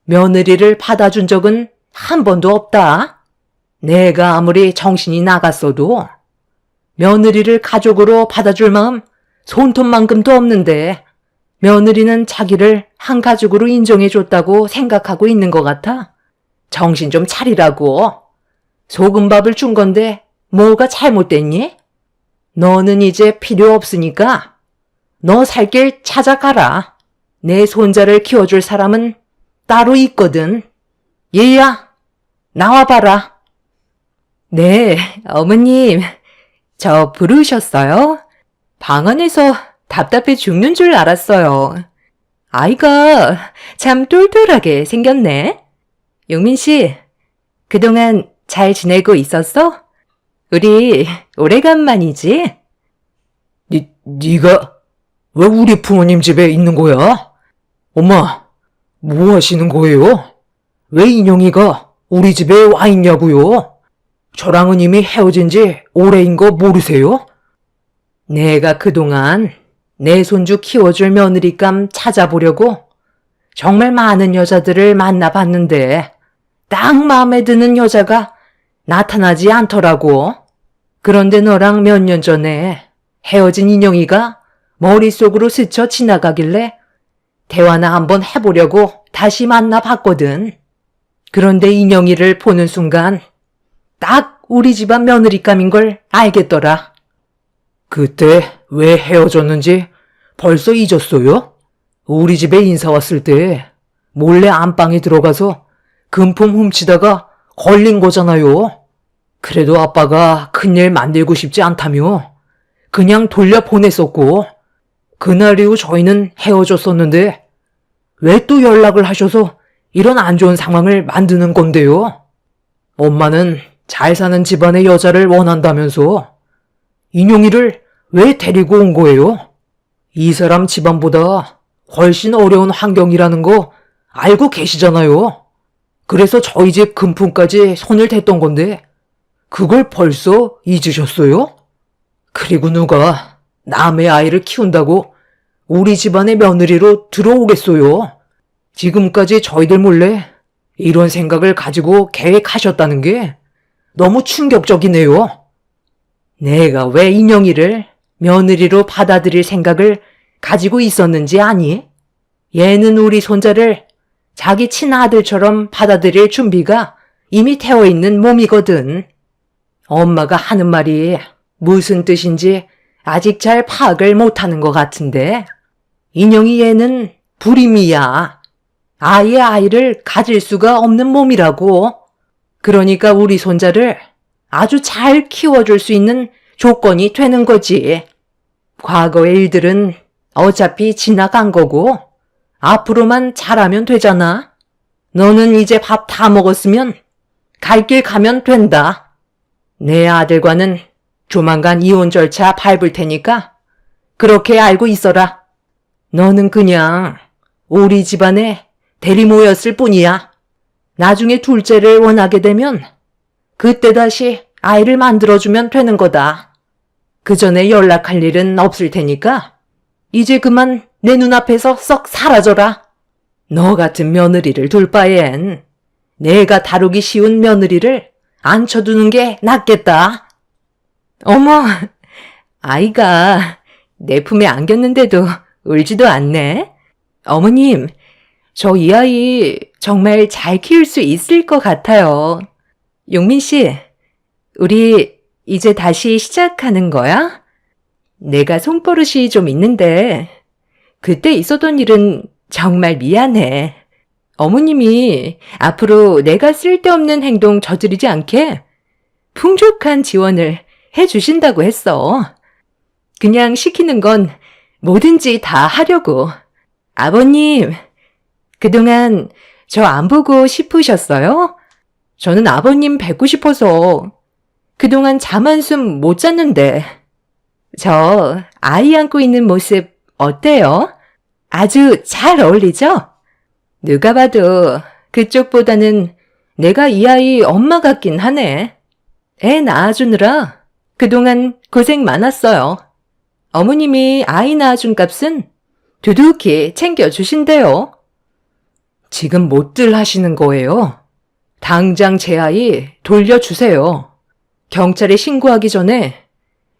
며느리를 받아준 적은 한 번도 없다. 내가 아무리 정신이 나갔어도 며느리를 가족으로 받아줄 마음 손톱만큼도 없는데 며느리는 자기를 한 가족으로 인정해줬다고 생각하고 있는 것 같아. 정신 좀 차리라고. 소금밥을 준 건데 뭐가 잘못됐니? 너는 이제 필요 없으니까 너 살 길 찾아가라. 내 손자를 키워줄 사람은 따로 있거든. 얘야, 나와봐라. 네, 어머님. 저 부르셨어요? 방 안에서 답답해 죽는 줄 알았어요. 아이가 참 똘똘하게 생겼네. 용민 씨, 그동안 잘 지내고 있었어? 우리 오래간만이지? 네가 왜 우리 부모님 집에 있는 거야? 엄마, 뭐 하시는 거예요? 왜 인영이가 우리 집에 와 있냐고요? 저랑은 이미 헤어진 지 오래인 거 모르세요? 내가 그동안 내 손주 키워줄 며느리감 찾아보려고 정말 많은 여자들을 만나봤는데 딱 마음에 드는 여자가 나타나지 않더라고. 그런데 너랑 몇 년 전에 헤어진 인영이가 머릿속으로 스쳐 지나가길래 대화나 한번 해보려고 다시 만나봤거든. 그런데 인영이를 보는 순간 딱 우리 집안 며느리감인 걸 알겠더라. 그때 왜 헤어졌는지 벌써 잊었어요? 우리 집에 인사 왔을 때 몰래 안방에 들어가서 금품 훔치다가 걸린 거잖아요. 그래도 아빠가 큰일 만들고 싶지 않다며 그냥 돌려보냈었고 그날 이후 저희는 헤어졌었는데 왜 또 연락을 하셔서 이런 안 좋은 상황을 만드는 건데요? 엄마는 잘 사는 집안의 여자를 원한다면서 인용이를 왜 데리고 온 거예요? 이 사람 집안보다 훨씬 어려운 환경이라는 거 알고 계시잖아요. 그래서 저희 집 금품까지 손을 댔던 건데 그걸 벌써 잊으셨어요? 그리고 누가 남의 아이를 키운다고 우리 집안의 며느리로 들어오겠어요? 지금까지 저희들 몰래 이런 생각을 가지고 계획하셨다는 게 너무 충격적이네요. 내가 왜 인영이를 며느리로 받아들일 생각을 가지고 있었는지 아니? 얘는 우리 손자를 자기 친아들처럼 받아들일 준비가 이미 되어 있는 몸이거든. 엄마가 하는 말이 무슨 뜻인지 아직 잘 파악을 못하는 것 같은데 인영이 얘는 불임이야. 아예 아이를 가질 수가 없는 몸이라고. 그러니까 우리 손자를 아주 잘 키워줄 수 있는 조건이 되는 거지. 과거의 일들은 어차피 지나간 거고 앞으로만 잘하면 되잖아. 너는 이제 밥 다 먹었으면 갈 길 가면 된다. 내 아들과는 조만간 이혼 절차 밟을 테니까 그렇게 알고 있어라. 너는 그냥 우리 집안의 대리모였을 뿐이야. 나중에 둘째를 원하게 되면 그때 다시 아이를 만들어주면 되는 거다. 그 전에 연락할 일은 없을 테니까 이제 그만 내 눈앞에서 썩 사라져라. 너 같은 며느리를 둘 바엔 내가 다루기 쉬운 며느리를 앉혀두는 게 낫겠다. 어머, 아이가 내 품에 안겼는데도 울지도 않네. 어머님, 저 이 아이 정말 잘 키울 수 있을 것 같아요. 용민 씨, 우리 이제 다시 시작하는 거야? 내가 손버릇이 좀 있는데 그때 있었던 일은 정말 미안해. 어머님이 앞으로 내가 쓸데없는 행동 저지르지 않게 풍족한 지원을 해주신다고 했어. 그냥 시키는 건 뭐든지 다 하려고. 아버님, 그동안 저 안 보고 싶으셨어요? 저는 아버님 뵙고 싶어서 그동안 잠 한숨 못 잤는데. 저 아이 안고 있는 모습 어때요? 아주 잘 어울리죠? 누가 봐도 그쪽보다는 내가 이 아이 엄마 같긴 하네. 애 낳아주느라 그동안 고생 많았어요. 어머님이 아이 낳아준 값은 두둑히 챙겨주신대요. 지금 못들 하시는 거예요? 당장 제 아이 돌려주세요. 경찰에 신고하기 전에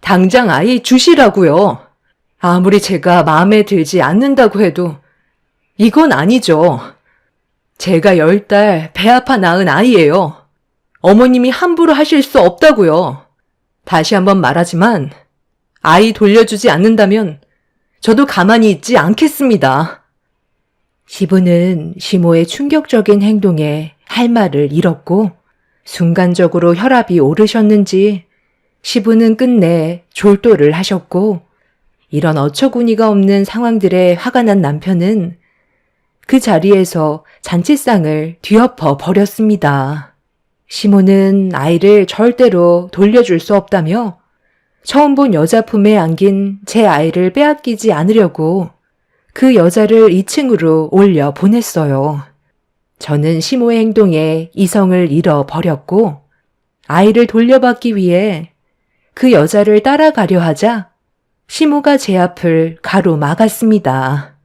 당장 아이 주시라고요. 아무리 제가 마음에 들지 않는다고 해도 이건 아니죠. 제가 10달 배 아파 낳은 아이예요. 어머님이 함부로 하실 수 없다고요. 다시 한번 말하지만 아이 돌려주지 않는다면 저도 가만히 있지 않겠습니다. 시부는 시모의 충격적인 행동에 할 말을 잃었고 순간적으로 혈압이 오르셨는지 시부는 끝내 졸도를 하셨고 이런 어처구니가 없는 상황들에 화가 난 남편은 그 자리에서 잔치상을 뒤엎어 버렸습니다. 시모는 아이를 절대로 돌려줄 수 없다며 처음 본 여자 품에 안긴 제 아이를 빼앗기지 않으려고 그 여자를 2층으로 올려 보냈어요. 저는 시모의 행동에 이성을 잃어버렸고 아이를 돌려받기 위해 그 여자를 따라가려 하자 시모가 제 앞을 가로막았습니다.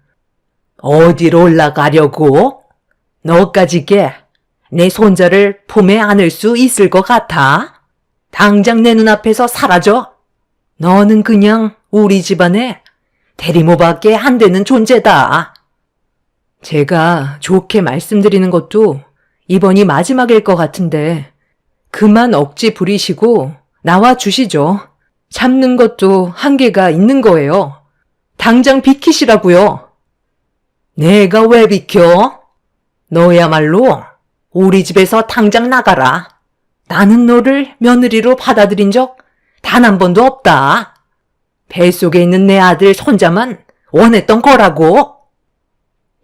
어디로 올라가려고? 너까지 게 내 손자를 품에 안을 수 있을 것 같아? 당장 내 눈앞에서 사라져. 너는 그냥 우리 집안에 대리모밖에 안 되는 존재다. 제가 좋게 말씀드리는 것도 이번이 마지막일 것 같은데 그만 억지 부리시고 나와 주시죠. 참는 것도 한계가 있는 거예요. 당장 비키시라고요. 내가 왜 비켜? 너야말로 우리 집에서 당장 나가라. 나는 너를 며느리로 받아들인 적 단 한 번도 없다. 뱃속에 있는 내 아들 손자만 원했던 거라고.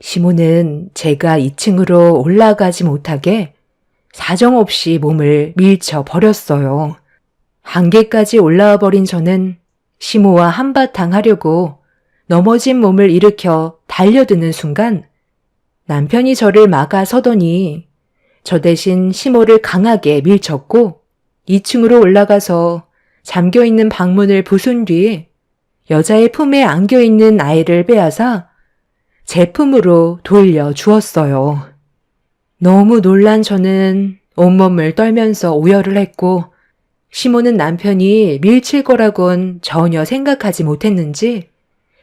시모는 제가 2층으로 올라가지 못하게 사정없이 몸을 밀쳐 버렸어요. 한계까지 올라와 버린 저는 시모와 한바탕 하려고 넘어진 몸을 일으켜 달려드는 순간 남편이 저를 막아 서더니 저 대신 시모를 강하게 밀쳤고 2층으로 올라가서 잠겨있는 방문을 부순 뒤 여자의 품에 안겨있는 아이를 빼앗아 제 품으로 돌려 주었어요. 너무 놀란 저는 온몸을 떨면서 오열을 했고 시모는 남편이 밀칠 거라곤 전혀 생각하지 못했는지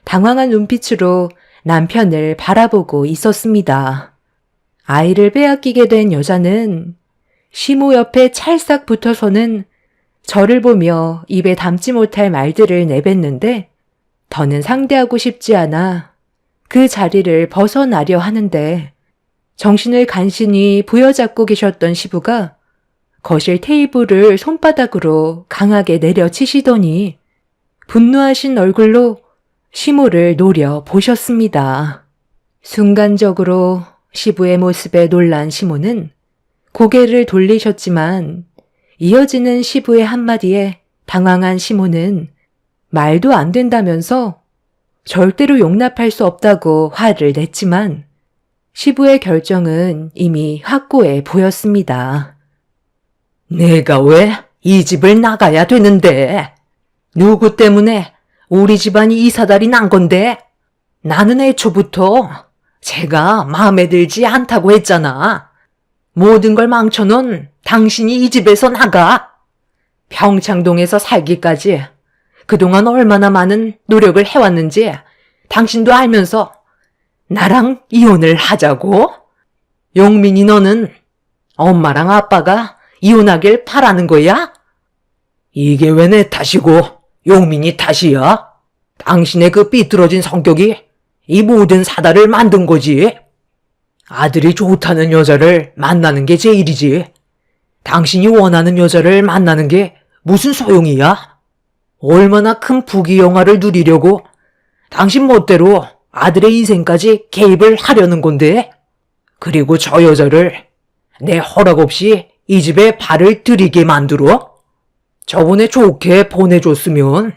당황한 눈빛으로 남편을 바라보고 있었습니다. 아이를 빼앗기게 된 여자는 시모 옆에 찰싹 붙어서는 저를 보며 입에 담지 못할 말들을 내뱉는데 더는 상대하고 싶지 않아 그 자리를 벗어나려 하는데 정신을 간신히 부여잡고 계셨던 시부가 거실 테이블을 손바닥으로 강하게 내려치시더니 분노하신 얼굴로 시모를 노려 보셨습니다. 순간적으로 시부의 모습에 놀란 시모는 고개를 돌리셨지만 이어지는 시부의 한마디에 당황한 시모는 말도 안 된다면서 절대로 용납할 수 없다고 화를 냈지만 시부의 결정은 이미 확고해 보였습니다. 내가 왜 이 집을 나가야 되는데? 누구 때문에 우리 집안이 이 사달이 난 건데? 나는 애초부터 제가 마음에 들지 않다고 했잖아. 모든 걸 망쳐놓은 당신이 이 집에서 나가. 평창동에서 살기까지 그동안 얼마나 많은 노력을 해왔는지 당신도 알면서 나랑 이혼을 하자고? 용민이 너는 엄마랑 아빠가 이혼하길 바라는 거야? 이게 왜 내 탓이고 용민이 탓이야? 당신의 그 삐뚤어진 성격이 이 모든 사달을 만든 거지. 아들이 좋다는 여자를 만나는 게 제일이지. 당신이 원하는 여자를 만나는 게 무슨 소용이야? 얼마나 큰 부귀영화를 누리려고 당신 멋대로 아들의 인생까지 개입을 하려는 건데? 그리고 저 여자를 내 허락 없이 이 집에 발을 들이게 만들어? 저번에 좋게 보내줬으면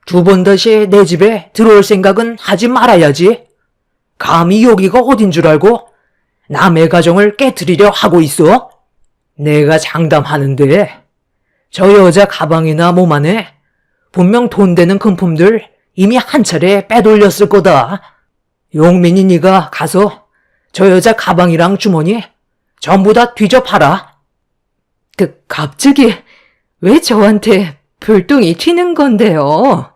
두 번 다시 내 집에 들어올 생각은 하지 말아야지. 감히 여기가 어딘 줄 알고 남의 가정을 깨트리려 하고 있어? 내가 장담하는데 저 여자 가방이나 몸 안에 분명 돈 되는 금품들 이미 한 차례 빼돌렸을 거다. 용민이 네가 가서 저 여자 가방이랑 주머니 전부 다 뒤져봐라. 갑자기 왜 저한테 불똥이 튀는 건데요?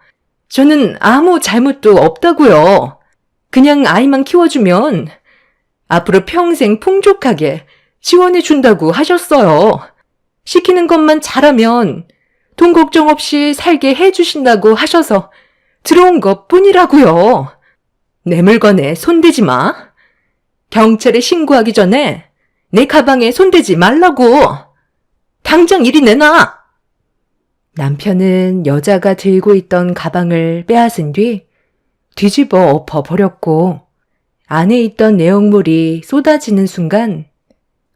저는 아무 잘못도 없다고요. 그냥 아이만 키워주면 앞으로 평생 풍족하게 지원해준다고 하셨어요. 시키는 것만 잘하면 돈 걱정 없이 살게 해주신다고 하셔서 들어온 것 뿐이라고요. 내 물건에 손대지 마. 경찰에 신고하기 전에 내 가방에 손대지 말라고. 당장 이리 내놔! 남편은 여자가 들고 있던 가방을 빼앗은 뒤 뒤집어 엎어버렸고 안에 있던 내용물이 쏟아지는 순간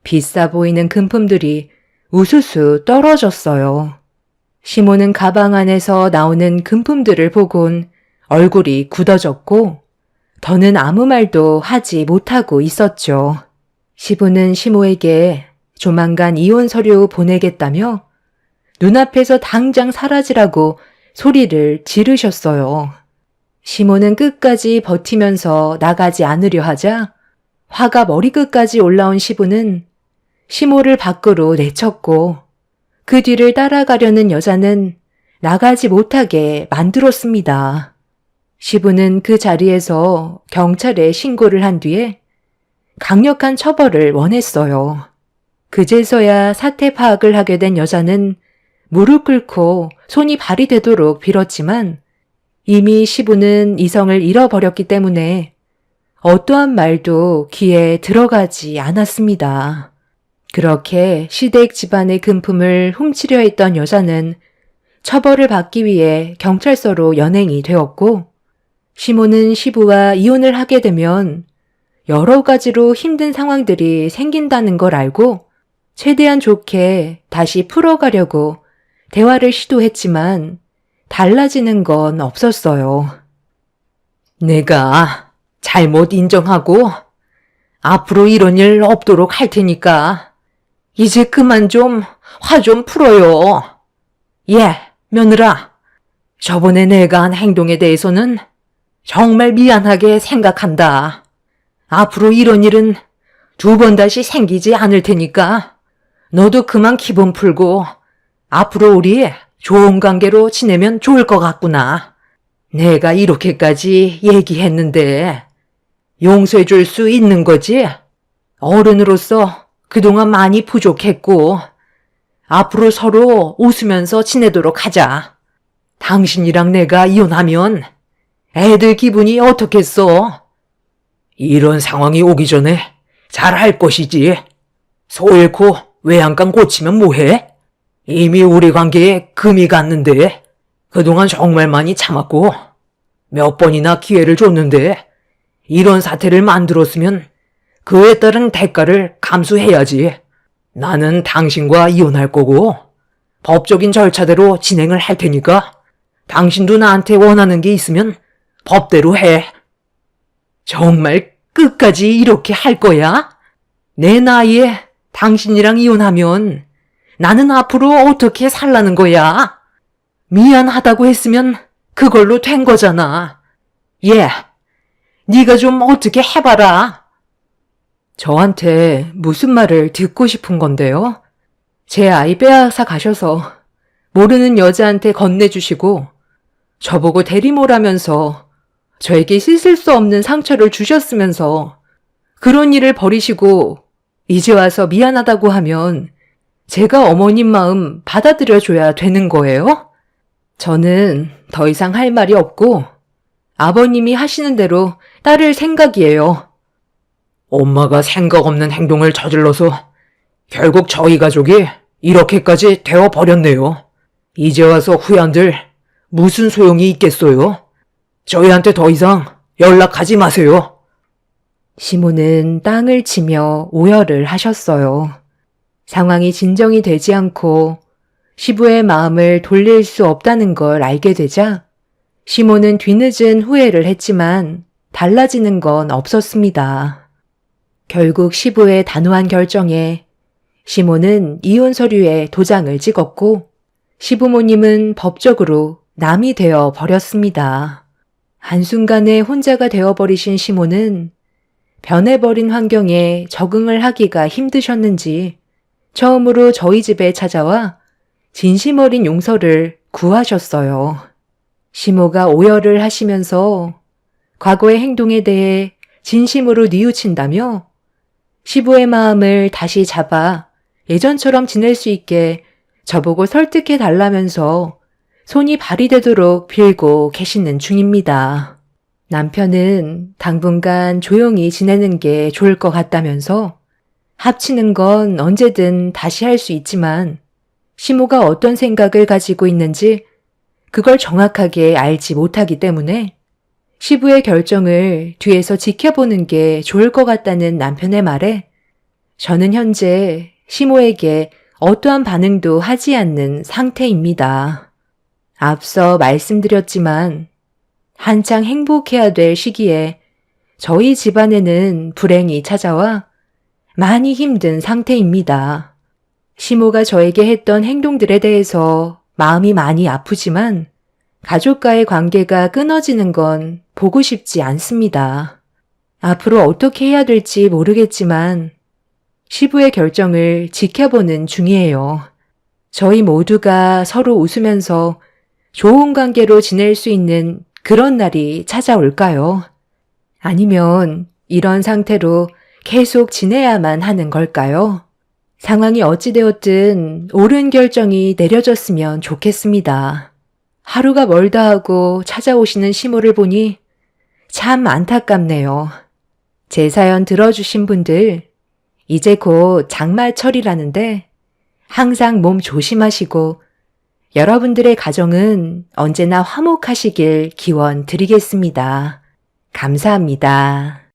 비싸 보이는 금품들이 우수수 떨어졌어요. 시모는 가방 안에서 나오는 금품들을 보곤 얼굴이 굳어졌고 더는 아무 말도 하지 못하고 있었죠. 시부는 시모에게 조만간 이혼 서류 보내겠다며 눈앞에서 당장 사라지라고 소리를 지르셨어요. 시모는 끝까지 버티면서 나가지 않으려 하자 화가 머리끝까지 올라온 시부는 시모를 밖으로 내쳤고 그 뒤를 따라가려는 여자는 나가지 못하게 만들었습니다. 시부는 그 자리에서 경찰에 신고를 한 뒤에 강력한 처벌을 원했어요. 그제서야 사태 파악을 하게 된 여자는 무릎 꿇고 손이 발이 되도록 빌었지만 이미 시부는 이성을 잃어버렸기 때문에 어떠한 말도 귀에 들어가지 않았습니다. 그렇게 시댁 집안의 금품을 훔치려 했던 여자는 처벌을 받기 위해 경찰서로 연행이 되었고 시모는 시부와 이혼을 하게 되면 여러 가지로 힘든 상황들이 생긴다는 걸 알고 최대한 좋게 다시 풀어가려고 대화를 시도했지만 달라지는 건 없었어요. 내가 잘못 인정하고 앞으로 이런 일 없도록 할 테니까 이제 그만 좀 화 좀 풀어요. 예, 며느라. 저번에 내가 한 행동에 대해서는 정말 미안하게 생각한다. 앞으로 이런 일은 2번 다시 생기지 않을 테니까 너도 그만 기분 풀고 앞으로 우리 좋은 관계로 지내면 좋을 것 같구나. 내가 이렇게까지 얘기했는데 용서해 줄 수 있는 거지? 어른으로서 그동안 많이 부족했고 앞으로 서로 웃으면서 지내도록 하자. 당신이랑 내가 이혼하면 애들 기분이 어떻겠어? 이런 상황이 오기 전에 잘할 것이지. 소 잃고 외양간 고치면 뭐해? 이미 우리 관계에 금이 갔는데 그동안 정말 많이 참았고 몇 번이나 기회를 줬는데 이런 사태를 만들었으면 그에 따른 대가를 감수해야지. 나는 당신과 이혼할 거고 법적인 절차대로 진행을 할 테니까 당신도 나한테 원하는 게 있으면 법대로 해. 정말 끝까지 이렇게 할 거야? 내 나이에 당신이랑 이혼하면 나는 앞으로 어떻게 살라는 거야? 미안하다고 했으면 그걸로 된 거잖아. 예, 네가 좀 어떻게 해봐라. 저한테 무슨 말을 듣고 싶은 건데요? 제 아이 빼앗아 가셔서 모르는 여자한테 건네주시고 저보고 대리모라면서 저에게 씻을 수 없는 상처를 주셨으면서 그런 일을 버리시고 이제 와서 미안하다고 하면 제가 어머님 마음 받아들여줘야 되는 거예요? 저는 더 이상 할 말이 없고 아버님이 하시는 대로 따를 생각이에요. 엄마가 생각 없는 행동을 저질러서 결국 저희 가족이 이렇게까지 되어버렸네요. 이제 와서 후회한들 무슨 소용이 있겠어요? 저희한테 더 이상 연락하지 마세요. 시모는 땅을 치며 오열을 하셨어요. 상황이 진정이 되지 않고 시부의 마음을 돌릴 수 없다는 걸 알게 되자 시모는 뒤늦은 후회를 했지만 달라지는 건 없었습니다. 결국 시부의 단호한 결정에 시모는 이혼 서류에 도장을 찍었고 시부모님은 법적으로 남이 되어 버렸습니다. 한순간에 혼자가 되어버리신 시모는 변해버린 환경에 적응을 하기가 힘드셨는지 처음으로 저희 집에 찾아와 진심 어린 용서를 구하셨어요. 시모가 오열을 하시면서 과거의 행동에 대해 진심으로 뉘우친다며 시부의 마음을 다시 잡아 예전처럼 지낼 수 있게 저보고 설득해 달라면서 손이 발이 되도록 빌고 계시는 중입니다. 남편은 당분간 조용히 지내는 게 좋을 것 같다면서 합치는 건 언제든 다시 할 수 있지만 시모가 어떤 생각을 가지고 있는지 그걸 정확하게 알지 못하기 때문에 시부의 결정을 뒤에서 지켜보는 게 좋을 것 같다는 남편의 말에 저는 현재 시모에게 어떠한 반응도 하지 않는 상태입니다. 앞서 말씀드렸지만 한창 행복해야 될 시기에 저희 집안에는 불행이 찾아와 많이 힘든 상태입니다. 시모가 저에게 했던 행동들에 대해서 마음이 많이 아프지만 가족과의 관계가 끊어지는 건 보고 싶지 않습니다. 앞으로 어떻게 해야 될지 모르겠지만 시부의 결정을 지켜보는 중이에요. 저희 모두가 서로 웃으면서 좋은 관계로 지낼 수 있는 그런 날이 찾아올까요? 아니면 이런 상태로 계속 지내야만 하는 걸까요? 상황이 어찌되었든 옳은 결정이 내려졌으면 좋겠습니다. 하루가 멀다 하고 찾아오시는 시모를 보니 참 안타깝네요. 제 사연 들어주신 분들, 이제 곧 장마철이라는데 항상 몸 조심하시고 여러분들의 가정은 언제나 화목하시길 기원 드리겠습니다. 감사합니다.